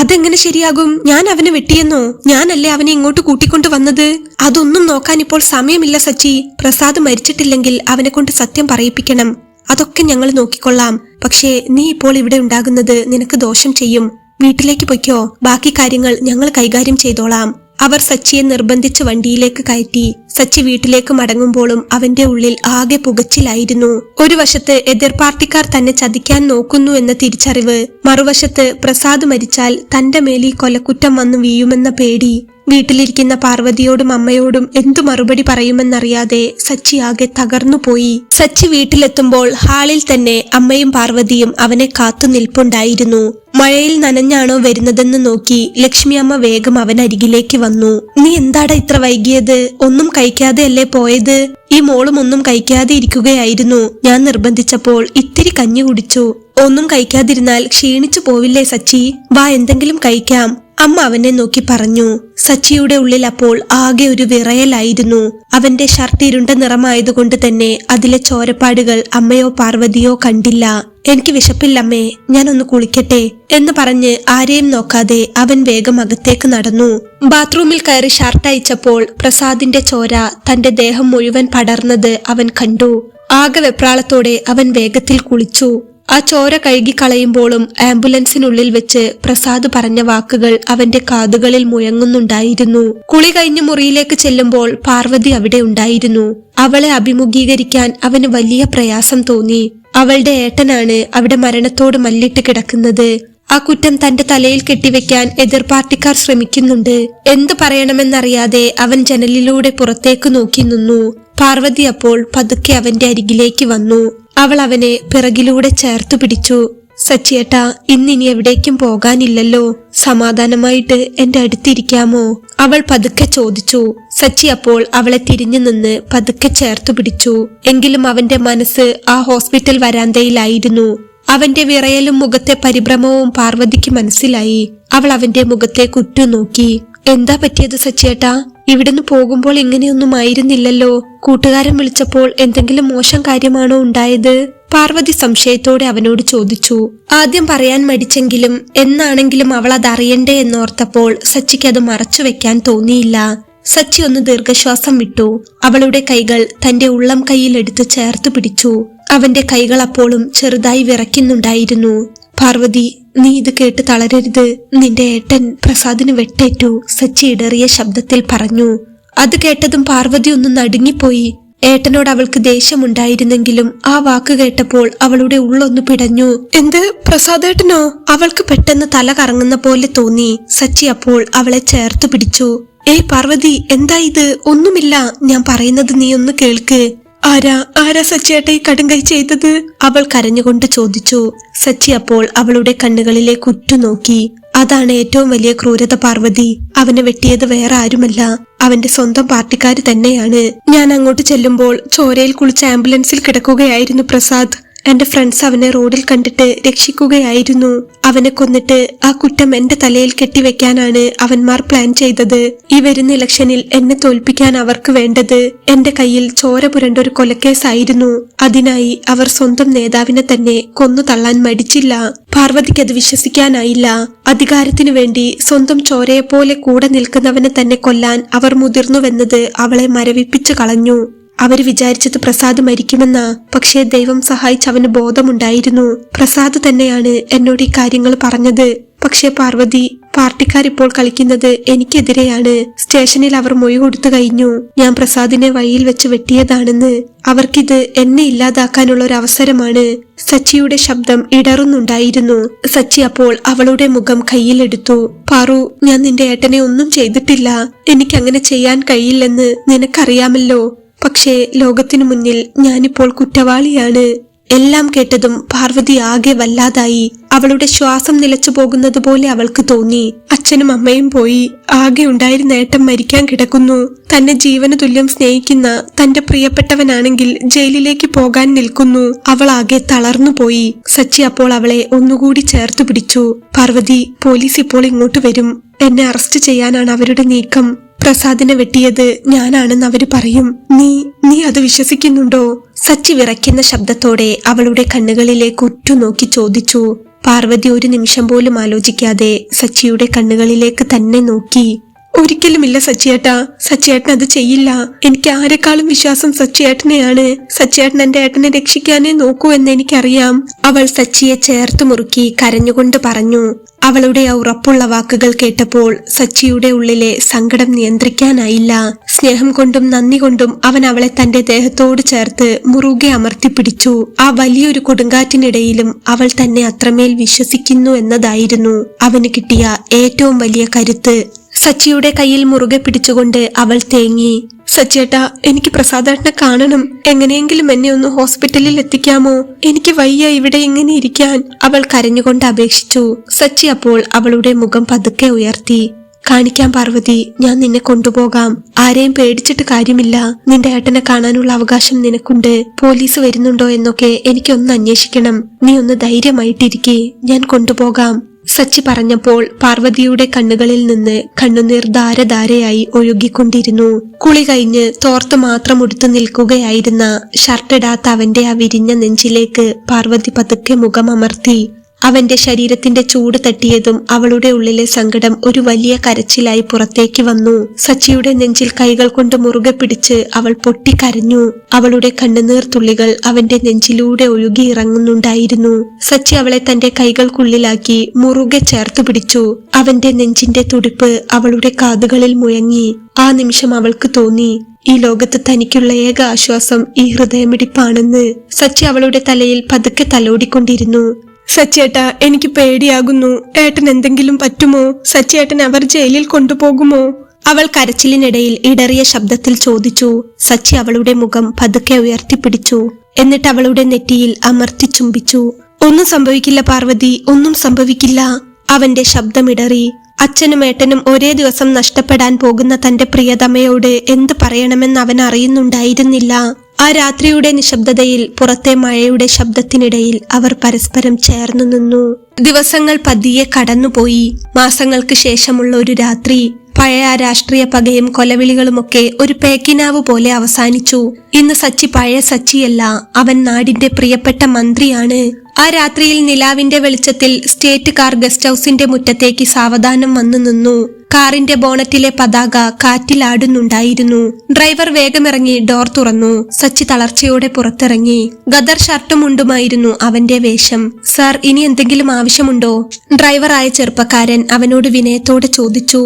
അതെങ്ങനെ ശരിയാകും? ഞാൻ അവനെ വെട്ടിയെന്നോ? ഞാനല്ലേ അവനെ ഇങ്ങോട്ട് കൂട്ടിക്കൊണ്ടു വന്നത്? അതൊന്നും നോക്കാൻ ഇപ്പോൾ സമയമില്ല സച്ചി. പ്രസാദ് മരിച്ചിട്ടില്ലെങ്കിൽ അവനെ കൊണ്ട് സത്യം പറയിപ്പിക്കണം. അതൊക്കെ ഞങ്ങൾ നോക്കിക്കൊള്ളാം. പക്ഷേ നീ ഇപ്പോൾ ഇവിടെ ഉണ്ടാകുന്നത് നിനക്ക് ദോഷം ചെയ്യും. വീട്ടിലേക്ക് പൊയ്ക്കോ. ബാക്കി കാര്യങ്ങൾ ഞങ്ങൾ കൈകാര്യം ചെയ്തോളാം. അവർ സച്ചിയെ നിർബന്ധിച്ച് വണ്ടിയിലേക്ക് കയറ്റി. സച്ചി വീട്ടിലേക്ക് മടങ്ങുമ്പോഴും അവന്റെ ഉള്ളിൽ ആകെ പുകച്ചിലായിരുന്നു. ഒരു വശത്ത് എതിർ പാർട്ടിക്കാർ തന്നെ ചതിക്കാൻ നോക്കുന്നു എന്ന തിരിച്ചറിവ്, മറുവശത്ത് പ്രസാദ് മരിച്ചാൽ തന്റെ മേലി കൊലക്കുറ്റം വന്നു വീഴുമെന്ന പേടി. വീട്ടിലിരിക്കുന്ന പാർവതിയോടും അമ്മയോടും എന്തു മറുപടി പറയുമെന്നറിയാതെ സച്ചി ആകെ തകർന്നുപോയി. സച്ചി വീട്ടിലെത്തുമ്പോൾ ഹാളിൽ തന്നെ അമ്മയും പാർവതിയും അവനെ കാത്തു നിൽപ്പുണ്ടായിരുന്നു. മഴയിൽ നനഞ്ഞാണോ വരുന്നതെന്ന് നോക്കി ലക്ഷ്മി അമ്മ വേഗം അവനരികിലേക്ക് വന്നു. നീ എന്താടാ ഇത്ര വൈകിയത്? ഒന്നും കഴിക്കാതെ അല്ലേ പോയത്? ഈ മോളും ഒന്നും കഴിക്കാതെ ഇരിക്കുകയായിരുന്നു. ഞാൻ നിർബന്ധിച്ചപ്പോൾ ഇത്തിരി കഞ്ഞി കുടിച്ചു. ഒന്നും കഴിക്കാതിരുന്നാൽ ക്ഷീണിച്ചു പോവില്ലേ സച്ചി? വാ, എന്തെങ്കിലും കഴിക്കാം, അമ്മ അവനെ നോക്കി പറഞ്ഞു. സച്ചിയുടെ ഉള്ളിൽ അപ്പോൾ ആകെ ഒരു വിറയലായിരുന്നു. അവന്റെ ഷർട്ട് ഇരുണ്ട നിറമായതുകൊണ്ട് തന്നെ അതിലെ ചോരപ്പാടുകൾ അമ്മയോ പാർവതിയോ കണ്ടില്ല. എനിക്ക് വിശപ്പില്ലമ്മേ, ഞാനൊന്ന് കുളിക്കട്ടെ എന്ന് പറഞ്ഞ് ആരെയും നോക്കാതെ അവൻ വേഗം അകത്തേക്ക് നടന്നു. ബാത്റൂമിൽ കയറി ഷർട്ട് അയച്ചപ്പോൾ പ്രസാദിന്റെ ചോര തന്റെ ദേഹം മുഴുവൻ പടർന്നത് അവൻ കണ്ടു. ആകെ വെപ്രാളത്തോടെ അവൻ വേഗത്തിൽ കുളിച്ചു. ആ ചോര കഴുകിക്കളയുമ്പോഴും ആംബുലൻസിനുള്ളിൽ വെച്ച് പ്രസാദ് പറഞ്ഞ വാക്കുകൾ അവന്റെ കാതുകളിൽ മുഴങ്ങുന്നുണ്ടായിരുന്നു. കുളി കഴിഞ്ഞ് മുറിയിലേക്ക് ചെല്ലുമ്പോൾ പാർവതി അവിടെ ഉണ്ടായിരുന്നു. അവളെ അഭിമുഖീകരിക്കാൻ അവന് വലിയ പ്രയാസം തോന്നി. അവളുടെ ഏട്ടനാണ് അവിടെ മരണത്തോട് മല്ലിട്ട് കിടക്കുന്നത്. ആ കുറ്റം തന്റെ തലയിൽ കെട്ടിവെക്കാൻ എതിർ പാർട്ടിക്കാർ ശ്രമിക്കുന്നുണ്ട്. എന്തു പറയണമെന്നറിയാതെ അവൻ ജനലിലൂടെ പുറത്തേക്ക് നോക്കി നിന്നു. പാർവതി അപ്പോൾ പതുക്കെ അവന്റെ അരികിലേക്ക് വന്നു. അവൾ അവനെ പിറകിലൂടെ ചേർത്തു പിടിച്ചു. സച്ചിയേട്ടാ, ഇന്നിനി എവിടേക്കും പോകാനില്ലല്ലോ. സമാധാനമായിട്ട് എന്റെ അടുത്തിരിക്കാമോ? അവൾ പതുക്കെ ചോദിച്ചു. സച്ചി അപ്പോൾ അവളെ തിരിഞ്ഞു നിന്ന് പതുക്കെ ചേർത്തു പിടിച്ചു. എങ്കിലും അവന്റെ മനസ്സ് ആ ഹോസ്പിറ്റൽ വരാന്തയിലായിരുന്നു. അവന്റെ വിറയലും മുഖത്തെ പരിഭ്രമവും പാർവതിക്ക് മനസ്സിലായി. അവൾ അവന്റെ മുഖത്തേക്ക് ഉറ്റുനോക്കി. എന്താ പറ്റിയത് സച്ചിയേട്ടാ? ഇവിടുന്ന് പോകുമ്പോൾ ഇങ്ങനെയൊന്നും ആയിരുന്നില്ലല്ലോ. കൂട്ടുകാരൻ വിളിച്ചപ്പോൾ എന്തെങ്കിലും മോശം കാര്യമാണോ ഉണ്ടായത്? പാർവതി സംശയത്തോടെ അവനോട് ചോദിച്ചു. ആദ്യം പറയാൻ മടിച്ചെങ്കിലും എന്നാണെങ്കിലും അവൾ അത് അറിയണ്ടേ എന്നോർത്തപ്പോൾ സച്ചിക്ക് അത് മറച്ചുവെക്കാൻ തോന്നിയില്ല. സച്ചി ഒന്ന് ദീർഘശ്വാസം വിട്ടു. അവളുടെ കൈകൾ തന്റെ ഉള്ളം കൈയിലെടുത്ത് ചേർത്ത് പിടിച്ചു. അവന്റെ കൈകൾ അപ്പോഴും ചെറുതായി വിറയ്ക്കുന്നുണ്ടായിരുന്നു. പാർവതി, നീ ഇത് കേട്ട് തളരരുത്. നിന്റെ ഏട്ടൻ പ്രസാദിന് വെട്ടേറ്റു, സച്ചി ഇടറിയ ശബ്ദത്തിൽ പറഞ്ഞു. അത് കേട്ടതും പാർവതി ഒന്ന് നടുങ്ങിപ്പോയി. ഏട്ടനോട് അവൾക്ക് ദേഷ്യമുണ്ടായിരുന്നെങ്കിലും ആ വാക്ക് കേട്ടപ്പോൾ അവളുടെ ഉള്ളൊന്ന് പിടഞ്ഞു. എന്ത്, പ്രസാദേട്ടനോ? അവൾക്ക് പെട്ടെന്ന് തല കറങ്ങുന്ന പോലെ തോന്നി. സച്ചി അപ്പോൾ അവളെ ചേർത്ത് പിടിച്ചു. ഏയ് പാർവതി, എന്താ ഇത്? ഒന്നുമില്ല, ഞാൻ പറയുന്നത് നീ ഒന്ന് കേൾക്ക്. ആരാ സച്ചിയേട്ട ഈ കടുങ്കൈ ചെയ്തത്? അവൾ കരഞ്ഞുകൊണ്ട് ചോദിച്ചു. സച്ചി അപ്പോൾ അവളുടെ കണ്ണുകളിലേക്ക് ഉറ്റുനോക്കി. അതാണ് ഏറ്റവും വലിയ ക്രൂരത പാർവതി. അവനെ വെട്ടിയത് വേറെ ആരുമല്ല, അവന്റെ സ്വന്തം പാർട്ടിക്കാര് തന്നെയാണ്. ഞാൻ അങ്ങോട്ട് ചെല്ലുമ്പോൾ ചോരയിൽ കുളിച്ച് ആംബുലൻസിൽ കിടക്കുകയായിരുന്നു പ്രസാദ്. എന്റെ ഫ്രണ്ട്സ് അവനെ റോഡിൽ കണ്ടിട്ട് രക്ഷിക്കുകയായിരുന്നു. അവനെ കൊന്നിട്ട് ആ കുറ്റം എന്റെ തലയിൽ കെട്ടിവെക്കാനാണ് അവന്മാർ പ്ലാൻ ചെയ്തത്. ഈ വരുന്ന ഇലക്ഷനിൽ എന്നെ തോൽപ്പിക്കാൻ അവർക്ക് വേണ്ടത് എന്റെ കയ്യിൽ ചോര പുരണ്ടൊരു കൊലക്കേസായിരുന്നു. അതിനായി അവർ സ്വന്തം നേതാവിനെ തന്നെ കൊന്നു തള്ളാൻ മടിച്ചില്ല. പാർവതിക്ക് അത് വിശ്വസിക്കാനായില്ല. അധികാരത്തിനു വേണ്ടി സ്വന്തം ചോരയെപ്പോലെ കൂടെ നിൽക്കുന്നവനെ തന്നെ കൊല്ലാൻ അവർ മുതിർന്നുവെന്നത് അവളെ മരവിപ്പിച്ചു കളഞ്ഞു. അവര് വിചാരിച്ചത് പ്രസാദ് മരിക്കുമെന്നാ. പക്ഷേ ദൈവം സഹായിച്ച് അവന് ബോധമുണ്ടായിരുന്നു. പ്രസാദ് തന്നെയാണ് എന്നോട് ഈ കാര്യങ്ങൾ പറഞ്ഞത്. പക്ഷേ പാർവതി, പാർട്ടിക്കാരിപ്പോൾ കളിക്കുന്നത് എനിക്കെതിരെയാണ്. സ്റ്റേഷനിൽ അവർ മൊഴി കൊടുത്തു കഴിഞ്ഞു. ഞാൻ പ്രസാദിനെ വഴിയിൽ വെച്ച് വെട്ടിയതാണെന്ന്. അവർക്കിത് എന്നെ ഇല്ലാതാക്കാനുള്ള ഒരു അവസരമാണ്. സച്ചിയുടെ ശബ്ദം ഇടറുന്നുണ്ടായിരുന്നു. സച്ചി അപ്പോൾ അവളുടെ മുഖം കയ്യിലെടുത്തു. പാറു, ഞാൻ നിന്റെ ഏട്ടനെ ഒന്നും ചെയ്തിട്ടില്ല. എനിക്കങ്ങനെ ചെയ്യാൻ കഴിയില്ലെന്ന് നിനക്കറിയാമല്ലോ. പക്ഷേ ലോകത്തിനു മുന്നിൽ ഞാനിപ്പോൾ കുറ്റവാളിയാണ്. എല്ലാം കേട്ടതും പാർവതി ആകെ വല്ലാതായി. അവളുടെ ശ്വാസം നിലച്ചു പോകുന്നത് പോലെ അവൾക്ക് തോന്നി. അച്ഛനും അമ്മയും പോയി. ആകെ ഉണ്ടായിരുന്ന ഏട്ടൻ മരിക്കാൻ കിടക്കുന്നു. തന്നെ ജീവന തുല്യം സ്നേഹിക്കുന്ന തന്റെ പ്രിയപ്പെട്ടവനാണെങ്കിൽ ജയിലിലേക്ക് പോകാൻ നിൽക്കുന്നു. അവൾ ആകെ തളർന്നു പോയി. സച്ചി അപ്പോൾ അവളെ ഒന്നുകൂടി ചേർത്ത് പിടിച്ചു. പാർവതി, പോലീസ് ഇപ്പോൾ ഇങ്ങോട്ട് വരും. എന്നെ അറസ്റ്റ് ചെയ്യാനാണ് അവരുടെ നീക്കം. പ്രസാദിനെ വെട്ടിയത് ഞാനാണെന്ന് അവര് പറയും. നീ അത് വിശ്വസിക്കുന്നുണ്ടോ? സച്ചി വിറയ്ക്കുന്ന ശബ്ദത്തോടെ അവളുടെ കണ്ണുകളിലേക്ക് ഉറ്റുനോക്കി ചോദിച്ചു. പാർവതി ഒരു നിമിഷം പോലും ആലോചിക്കാതെ സച്ചിയുടെ കണ്ണുകളിലേക്ക് തന്നെ നോക്കി. ഒരിക്കലുമില്ല സച്ചിയേട്ടാ, സച്ചിയേട്ടൻ അത് ചെയ്യില്ല. എനിക്ക് ആരെക്കാളും വിശ്വാസം സച്ചിയേട്ടനെയാണ്. സച്ചിയേട്ടൻ എന്റെ ഏട്ടനെ രക്ഷിക്കാനേ നോക്കൂ എന്ന് എനിക്കറിയാം. അവൾ സച്ചിയെ ചേർത്ത് മുറുക്കി കരഞ്ഞുകൊണ്ട് പറഞ്ഞു. അവളുടെ ആ ഉറപ്പുള്ള വാക്കുകൾ കേട്ടപ്പോൾ സച്ചിയുടെ ഉള്ളിലെ സങ്കടം നിയന്ത്രിക്കാനായില്ല. സ്നേഹം കൊണ്ടും നന്ദി കൊണ്ടും അവൻ അവളെ തന്റെ ദേഹത്തോട് ചേർത്ത് മുറുകെ അമർത്തിപ്പിടിച്ചു. ആ വലിയൊരു കൊടുങ്കാറ്റിനിടയിലും അവൾ തന്നെ അത്രമേൽ വിശ്വസിക്കുന്നു എന്നതായിരുന്നു അവന് കിട്ടിയ ഏറ്റവും വലിയ കരുത്ത്. സച്ചിയുടെ കയ്യിൽ മുറുകെ പിടിച്ചുകൊണ്ട് അവൾ തേങ്ങി. സച്ചിയേട്ടാ, എനിക്ക് പ്രസാദേട്ടനെ കാണണം. എങ്ങനെയെങ്കിലും എന്നെ ഒന്ന് ഹോസ്പിറ്റലിൽ എത്തിക്കാമോ? എനിക്ക് വയ്യ ഇവിടെ ഇങ്ങനെ ഇരിക്കാൻ, അവൾ കരഞ്ഞുകൊണ്ട് അപേക്ഷിച്ചു. സച്ചി അപ്പോൾ അവളുടെ മുഖം പതുക്കെ ഉയർത്തി. കാണിക്കാം പാർവതി, ഞാൻ നിന്നെ കൊണ്ടുപോകാം. ആരെയും പേടിച്ചിട്ട് കാര്യമില്ല. നിന്റെ ഏട്ടനെ കാണാനുള്ള അവകാശം നിനക്കുണ്ട്. പോലീസ് വരുന്നുണ്ടോ എന്നൊക്കെ എനിക്കൊന്ന് അന്വേഷിക്കണം. നീ ഒന്ന് ധൈര്യമായിട്ടിരിക്കെ, ഞാൻ കൊണ്ടുപോകാം. സച്ചി പറഞ്ഞപ്പോൾ പാർവതിയുടെ കണ്ണുകളിൽ നിന്ന് കണ്ണുനീർ ധാരധാരയായി ഒഴുകിക്കൊണ്ടിരുന്നു. കുളി കഴിഞ്ഞ് തോർത്ത് മാത്രം ഉടുത്തു നിൽക്കുകയായിരുന്ന ഷർട്ടിടാത്ത അവന്റെ ആ വിരിഞ്ഞ നെഞ്ചിലേക്ക് പാർവതി പതുക്കെ മുഖം അമർത്തി. അവന്റെ ശരീരത്തിന്റെ ചൂട് തട്ടിയതും അവളുടെ ഉള്ളിലെ സങ്കടം ഒരു വലിയ കരച്ചിലായി പുറത്തേക്ക് വന്നു. സച്ചിയുടെ നെഞ്ചിൽ കൈകൾ കൊണ്ട് മുറുകെ പിടിച്ച് അവൾ പൊട്ടിക്കരഞ്ഞു. അവളുടെ കണ്ണുനീർ തുള്ളികൾ അവന്റെ നെഞ്ചിലൂടെ ഒഴുകി ഇറങ്ങുന്നുണ്ടായിരുന്നു. സച്ചി അവളെ തന്റെ കൈകൾക്കുള്ളിലാക്കി മുറുകെ ചേർത്തു പിടിച്ചു. അവന്റെ നെഞ്ചിന്റെ തുടിപ്പ് അവളുടെ കാതുകളിൽ മുഴങ്ങി. ആ നിമിഷം അവൾക്ക് തോന്നി, ഈ ലോകത്ത് തനിക്കുള്ള ഏക ആശ്വാസം ഈ ഹൃദയമിടിപ്പാണെന്ന്. സച്ചി അവളുടെ തലയിൽ പതുക്കെ തലോടിക്കൊണ്ടിരുന്നു. സച്ചിയേട്ടാ, എനിക്ക് പേടിയാകുന്നു. ഏട്ടൻ എന്തെങ്കിലും പറ്റുമോ? സച്ചിയേട്ടൻ അവർ ജയിലിൽ കൊണ്ടുപോകുമോ? അവൾ കരച്ചിലിനിടയിൽ ഇടറിയ ശബ്ദത്തിൽ ചോദിച്ചു. സച്ചി അവളുടെ മുഖം പതുക്കെ ഉയർത്തിപ്പിടിച്ചു. എന്നിട്ട് അവളുടെ നെറ്റിയിൽ അമർത്തി ചുംബിച്ചു. ഒന്നും സംഭവിക്കില്ല പാർവതി, ഒന്നും സംഭവിക്കില്ല. അവന്റെ ശബ്ദമിടറി. അച്ഛനും ഏട്ടനും ഒരേ ദിവസം നഷ്ടപ്പെടാൻ പോകുന്ന തന്റെ പ്രിയതമയോട് എന്ത് പറയണമെന്ന് അവൻ അറിയുന്നുണ്ടായിരുന്നില്ല. ആ രാത്രിയുടെ നിശബ്ദതയിൽ, പുറത്തെ മഴയുടെ ശബ്ദത്തിനിടയിൽ അവർ പരസ്പരം ചേർന്നു നിന്നു. ദിവസങ്ങൾ പതിയെ കടന്നുപോയി. മാസങ്ങൾക്ക് ശേഷമുള്ള ഒരു രാത്രി. പഴയ രാഷ്ട്രീയ പകയും കൊലവിളികളുമൊക്കെ ഒരു പേക്കിനാവ് പോലെ അവസാനിച്ചു. ഇന്ന് സച്ചി പഴയ സച്ചിയല്ല, അവൻ നാടിന്റെ പ്രിയപ്പെട്ട മന്ത്രിയാണ്. ആ രാത്രിയിൽ നിലാവിന്റെ വെളിച്ചത്തിൽ സ്റ്റേറ്റ് കാർ ഗസ്റ്റ് ഹൌസിന്റെ മുറ്റത്തേക്ക് സാവധാനം വന്നു നിന്നു. കാറിന്റെ ബോണറ്റിലെ പതാക കാറ്റിലാടുന്നുണ്ടായിരുന്നു. ഡ്രൈവർ വേഗമിറങ്ങി ഡോർ തുറന്നു. സച്ചി തളർച്ചയോടെ പുറത്തിറങ്ങി. ഗദർ ഷർട്ടും മുണ്ടുമായിരുന്നു അവന്റെ വേഷം. സാർ, ഇനി എന്തെങ്കിലും ആവശ്യമുണ്ടോ? ഡ്രൈവറായ ചെറുപ്പക്കാരൻ അവനോട് വിനയത്തോടെ ചോദിച്ചു.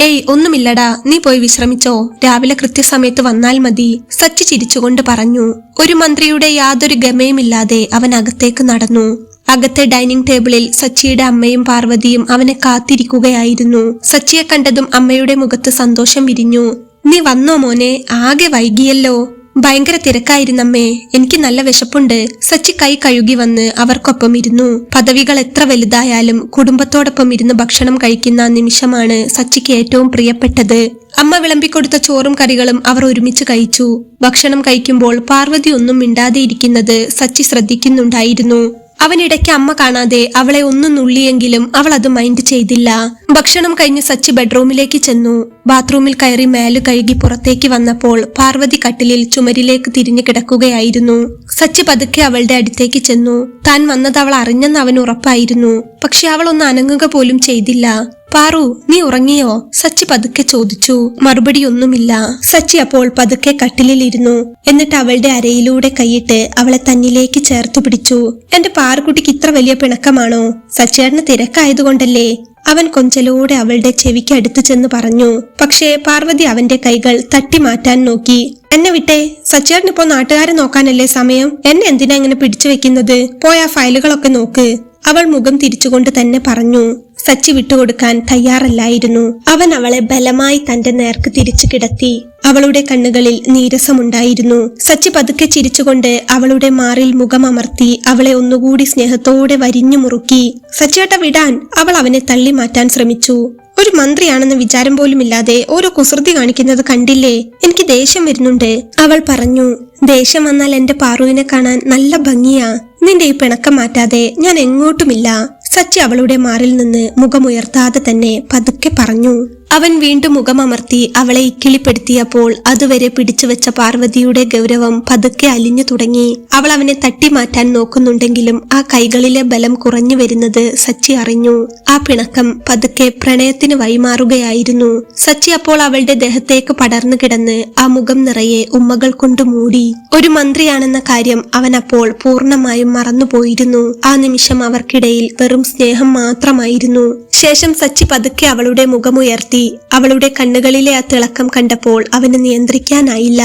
ഏയ്, ഒന്നുമില്ലടാ, നീ പോയി വിശ്രമിച്ചോ. രാവിലെ കൃത്യസമയത്ത് വന്നാൽ മതി, സച്ചി ചിരിച്ചുകൊണ്ട് പറഞ്ഞു. ഒരു മന്ത്രിയുടെ യാതൊരു ഗമയുമില്ലാതെ അവൻ അകത്തേക്ക് നടന്നു. അകത്തെ ഡൈനിങ് ടേബിളിൽ സച്ചിയുടെ അമ്മയും പാർവതിയും അവനെ കാത്തിരിക്കുകയായിരുന്നു. സച്ചിയെ കണ്ടതും അമ്മയുടെ മുഖത്ത് സന്തോഷം വിരിഞ്ഞു. നീ വന്നോ മോനെ? ആകെ വൈകിയല്ലോ. ഭയങ്കര തിരക്കായിരുന്നമ്മേ, എനിക്ക് നല്ല വിശപ്പുണ്ട്. സച്ചി കൈ കഴുകി വന്ന് അവർക്കൊപ്പം ഇരുന്നു. പദവികൾ എത്ര വലുതായാലും കുടുംബത്തോടൊപ്പം ഇരുന്ന് ഭക്ഷണം കഴിക്കുന്ന നിമിഷമാണ് സച്ചിക്ക് ഏറ്റവും പ്രിയപ്പെട്ടത്. അമ്മ വിളമ്പിക്കൊടുത്ത ചോറും കറികളും അവർ ഒരുമിച്ച് കഴിച്ചു. ഭക്ഷണം കഴിക്കുമ്പോൾ പാർവതി ഒന്നും മിണ്ടാതെ ഇരിക്കുന്നത് സച്ചി ശ്രദ്ധിക്കുന്നുണ്ടായിരുന്നു. അവനിടയ്ക്ക് അമ്മ കാണാതെ അവളെ ഒന്നും നുള്ളിയെങ്കിലും അവൾ അത് മൈൻഡ് ചെയ്തില്ല. ഭക്ഷണം കഴിഞ്ഞ് സച്ചി ബെഡ്റൂമിലേക്ക് ചെന്നു. ബാത്റൂമിൽ കയറി മേല് കഴുകി പുറത്തേക്ക് വന്നപ്പോൾ പാർവതി കട്ടിലിൽ ചുമരിലേക്ക് തിരിഞ്ഞു കിടക്കുകയായിരുന്നു. സച്ചി പതുക്കെ അവളുടെ അടുത്തേക്ക് ചെന്നു. താൻ വന്നത് അവൾ അറിഞ്ഞെന്ന് അവന് ഉറപ്പായിരുന്നു. പക്ഷെ അവൾ ഒന്ന് അനങ്ങുക പോലും ചെയ്തില്ല. പാറു, നീ ഉറങ്ങിയോ? സച്ചി പതുക്കെ ചോദിച്ചു. മറുപടിയൊന്നുമില്ല. സച്ചി അപ്പോൾ പതുക്കെ കട്ടിലിരുന്നു. എന്നിട്ട് അവളുടെ അരയിലൂടെ കൈയിട്ട് അവളെ തന്നിലേക്ക് ചേർത്തു പിടിച്ചു. എന്റെ പാറുകുട്ടിക്ക് ഇത്ര വലിയ പിണക്കമാണോ? സച്ചിയേട്ടന് തിരക്കായതുകൊണ്ടല്ലേ? അവൻ കൊഞ്ചലോടെ അവളുടെ ചെവിക്ക് അടുത്ത് ചെന്ന് പറഞ്ഞു. പക്ഷേ പാർവതി അവന്റെ കൈകൾ തട്ടി മാറ്റാൻ നോക്കി. എന്നെ വിട്ടേ, സച്ചിയേട്ടനിപ്പോ നാട്ടുകാരെ നോക്കാനല്ലേ സമയം. എന്നെ എന്തിനാ ഇങ്ങനെ പിടിച്ചു വെക്കുന്നത്? പോയ ഫയലുകളൊക്കെ നോക്ക്. അവൾ മുഖം തിരിച്ചുകൊണ്ട് തന്നെ പറഞ്ഞു. സച്ചി വിട്ടുകൊടുക്കാൻ തയ്യാറല്ലായിരുന്നു. അവൻ അവളെ ബലമായി തന്റെ നേർക്ക് തിരിച്ചു കിടത്തി. അവളുടെ കണ്ണുകളിൽ നീരസമുണ്ടായിരുന്നു. സച്ചി പതുക്കെ ചിരിച്ചുകൊണ്ട് അവളുടെ മാറിൽ മുഖമമർത്തി അവളെ ഒന്നുകൂടി സ്നേഹത്തോടെ വരിഞ്ഞു മുറുക്കി. സച്ചിയേട്ട വിടാൻ അവൾ അവനെ തള്ളി മാറ്റാൻ ശ്രമിച്ചു. ഒരു മന്ത്രിയാണെന്ന വിചാരം പോലുമില്ലാതെ ഓരോ കുസൃതി കാണിക്കുന്നത് കണ്ടില്ലേ, എനിക്ക് ദേഷ്യം വരുന്നുണ്ട്, അവൾ പറഞ്ഞു. ദേഷ്യം വന്നാൽ എന്റെ പാറുവിനെ കാണാൻ നല്ല ഭംഗിയാ. നിന്റെ ഈ പിണക്കം മാറ്റാതെ ഞാൻ എങ്ങോട്ടുമില്ല. സച്ചി അവളുടെ മാറിൽ നിന്ന് മുഖമുയർത്താതെ തന്നെ പതുക്കെ പറഞ്ഞു. അവൻ വീണ്ടും മുഖമമർത്തി അവളെ ഇക്കിളിപ്പെടുത്തിയപ്പോൾ അതുവരെ പിടിച്ചുവെച്ച പാർവതിയുടെ ഗൗരവം പതുക്കെ അലിഞ്ഞു തുടങ്ങി. അവൾ അവനെ തട്ടി മാറ്റാൻ നോക്കുന്നുണ്ടെങ്കിലും ആ കൈകളിലെ ബലം കുറഞ്ഞു വരുന്നത് സച്ചി അറിഞ്ഞു. ആ പിണക്കം പതുക്കെ പ്രണയത്തിന് വഴിമാറുകയായിരുന്നു. സച്ചി അപ്പോൾ അവളുടെ ദേഹത്തേക്ക് പടർന്നു കിടന്ന് ആ മുഖം നിറയെ ഉമ്മകൾ കൊണ്ട് മൂടി. ഒരു മന്ത്രിയാണെന്ന കാര്യം അവൻ അപ്പോൾ പൂർണ്ണമായും മറന്നുപോയിരുന്നു. ആ നിമിഷം അവർക്കിടയിൽ വെറും സ്നേഹം മാത്രമായിരുന്നു. ശേഷം സച്ചി പതുക്കെ അവളുടെ മുഖമുയർത്തി. അവളുടെ കണ്ണുകളിലെ ആ തിളക്കം കണ്ടപ്പോൾ അവന് നിയന്ത്രിക്കാനായില്ല.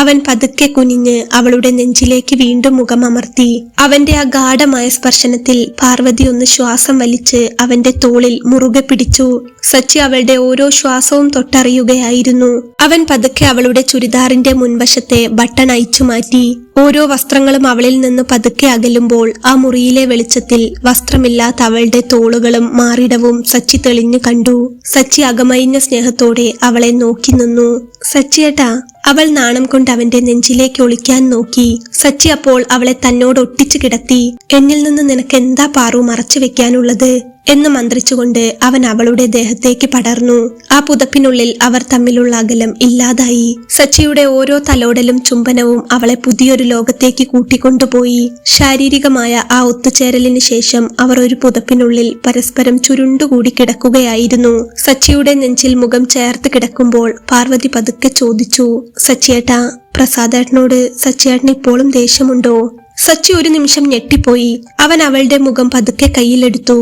അവൻ പതുക്കെ കുനിഞ്ഞ് അവളുടെ നെഞ്ചിലേക്ക് വീണ്ടും മുഖമമർത്തി. അവന്റെ ആ ഗാഢമായ സ്പർശനത്തിൽ പാർവതി ഒന്ന് ശ്വാസം വലിച്ച് അവന്റെ തോളിൽ മുറുകെ പിടിച്ചു. സച്ചി അവളുടെ ഓരോ ശ്വാസവും തൊട്ടറിയുകയായിരുന്നു. അവൻ പതുക്കെ അവളുടെ ചുരിദാറിന്റെ മുൻവശത്തെ ബട്ടൺ അയച്ചു മാറ്റി. ഓരോ വസ്ത്രങ്ങളും അവളിൽ നിന്ന് പതുക്കെ അകലുമ്പോൾ ആ മുറിയിലെ വെളിച്ചത്തിൽ വസ്ത്രമില്ലാത്ത അവളുടെ തോളുകളും മാറിടവും സച്ചി തെളിഞ്ഞു കണ്ടു. സച്ചി അകമഴിഞ്ഞ സ്നേഹത്തോടെ അവളെ നോക്കി നിന്നു. സച്ചിയേട്ടാ, അവൾ നാണം കൊണ്ട് അവന്റെ നെഞ്ചിലേക്ക് ഒളിക്കാൻ നോക്കി. സച്ചി അപ്പോൾ അവളെ തന്നോട് ഒട്ടിച്ചു കിടത്തി. എന്നിൽ നിന്ന് നിനക്ക് എന്താ പാറു മറച്ചു വെക്കാനുള്ളത് എന്ന് മന്ത്രിച്ചുകൊണ്ട് അവൻ അവളുടെ ദേഹത്തേക്ക് പടർന്നു. ആ പുതപ്പിനുള്ളിൽ അവർ തമ്മിലുള്ള അകലം ഇല്ലാതായി. സച്ചിയുടെ ഓരോ തലോടലും ചുംബനവും അവളെ പുതിയൊരു ലോകത്തേക്ക് കൂട്ടിക്കൊണ്ടുപോയി. ശാരീരികമായ ആ ഒത്തുചേരലിന് ശേഷം അവർ ഒരു പുതപ്പിനുള്ളിൽ പരസ്പരം ചുരുണ്ടുകൂടി കിടക്കുകയായിരുന്നു. സച്ചിയുടെ നെഞ്ചിൽ മുഖം ചേർത്ത് കിടക്കുമ്പോൾ പാർവതി പതുക്കെ ചോദിച്ചു, സച്ചിയേട്ടാ, പ്രസാദേട്ടനോട് സച്ചിയേട്ടന് ഇപ്പോഴും ദേഷ്യമുണ്ടോ? സച്ചി ഒരു നിമിഷം ഞെട്ടിപ്പോയി. അവൻ അവളുടെ മുഖം പതുക്കെ കയ്യിലെടുത്തു.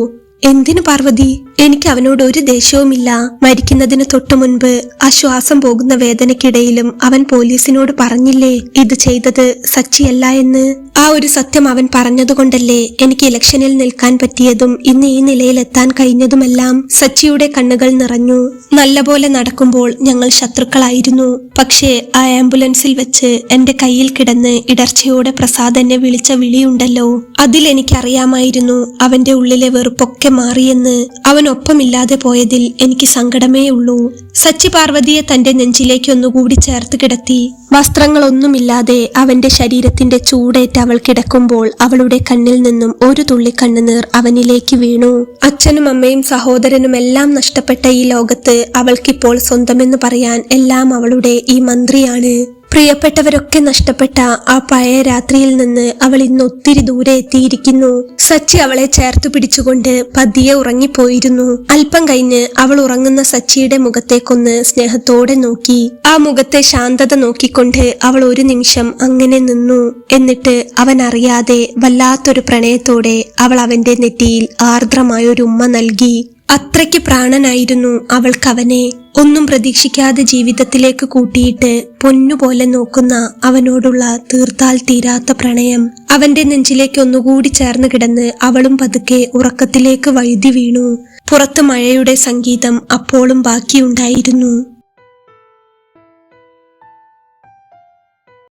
എന്തിനു പാർവതി? എനിക്ക് അവനോട് ഒരു ദേഷ്യവുമില്ല. മരിക്കുന്നതിന് തൊട്ടു മുൻപ് ആ ശ്വാസം പോകുന്ന വേദനയ്ക്കിടയിലും അവൻ പോലീസിനോട് പറഞ്ഞില്ലേ ഇത് ചെയ്തത് സച്ചിയല്ല എന്ന്? ആ ഒരു സത്യം അവൻ പറഞ്ഞതുകൊണ്ടല്ലേ എനിക്ക് ഇലക്ഷനിൽ നിൽക്കാൻ പറ്റിയതും ഇന്ന് ഈ നിലയിലെത്താൻ കഴിഞ്ഞതുമെല്ലാം. സച്ചിയുടെ കണ്ണുകൾ നിറഞ്ഞു. നല്ലപോലെ നടക്കുമ്പോൾ ഞങ്ങൾ ശത്രുക്കളായിരുന്നു. പക്ഷേ ആ ആംബുലൻസിൽ വെച്ച് എന്റെ കയ്യിൽ കിടന്ന് ഇടർച്ചയോടെ പ്രസാദ് എന്നെ വിളിച്ച വിളിയുണ്ടല്ലോ, അതിലെനിക്കറിയാമായിരുന്നു അവന്റെ ഉള്ളിലെ വെറുപ്പൊക്കെ മാറിയെന്ന്. അവനൊപ്പമില്ലാതെ പോയതിൽ എനിക്ക് സങ്കടമേ ഉള്ളൂ. സച്ചി പാർവതിയെ തന്റെ നെഞ്ചിലേക്ക് ഒന്നുകൂടി ചേർത്ത് കിടത്തി. വസ്ത്രങ്ങളൊന്നുമില്ലാതെ അവന്റെ ശരീരത്തിന്റെ ചൂടേറ്റ് അവൾ കിടക്കുമ്പോൾ അവളുടെ കണ്ണിൽ നിന്നും ഒരു തുള്ളി കണ്ണുനീർ അവനിലേക്ക് വീണു. അച്ഛനും അമ്മയും സഹോദരനും എല്ലാം നഷ്ടപ്പെട്ട ഈ ലോകത്ത് അവൾക്കിപ്പോൾ സ്വന്തമെന്ന് പറയാൻ എല്ലാം അവളുടെ ഈ മന്ത്രിയാണ്. പ്രിയപ്പെട്ടവരൊക്കെ നഷ്ടപ്പെട്ട ആ പഴയ രാത്രിയിൽ നിന്ന് അവൾ ഇന്ന് ഒത്തിരി ദൂരെ എത്തിയിരിക്കുന്നു. സച്ചി അവളെ ചേർത്തു പിടിച്ചുകൊണ്ട് പതിയെ ഉറങ്ങിപ്പോയിരുന്നു. അല്പം കഴിഞ്ഞ് അവൾ ഉറങ്ങുന്ന സച്ചിയുടെ മുഖത്തേക്കൊന്ന് സ്നേഹത്തോടെ നോക്കി. ആ മുഖത്തെ ശാന്തത നോക്കിക്കൊണ്ട് അവൾ ഒരു നിമിഷം അങ്ങനെ നിന്നു. എന്നിട്ട് അവൻ അറിയാതെ വല്ലാത്തൊരു പ്രണയത്തോടെ അവൾ അവന്റെ നെറ്റിയിൽ ആർദ്രമായൊരു ഉമ്മ നൽകി. അത്രയ്ക്ക് പ്രാണനായിരുന്നു അവൾക്കവനെ. ഒന്നും പ്രതീക്ഷിക്കാതെ ജീവിതത്തിലേക്ക് കൂട്ടിയിട്ട് പൊന്നുപോലെ നോക്കുന്ന അവനോടുള്ള തീർത്താൽ തീരാത്ത പ്രണയം. അവന്റെ നെഞ്ചിലേക്ക് ഒന്നുകൂടി ചേർന്ന് കിടന്ന് അവളും പതുക്കെ ഉറക്കത്തിലേക്ക് വഴുതി വീണു. പുറത്ത് മഴയുടെ സംഗീതം അപ്പോഴും ബാക്കിയുണ്ടായിരുന്നു.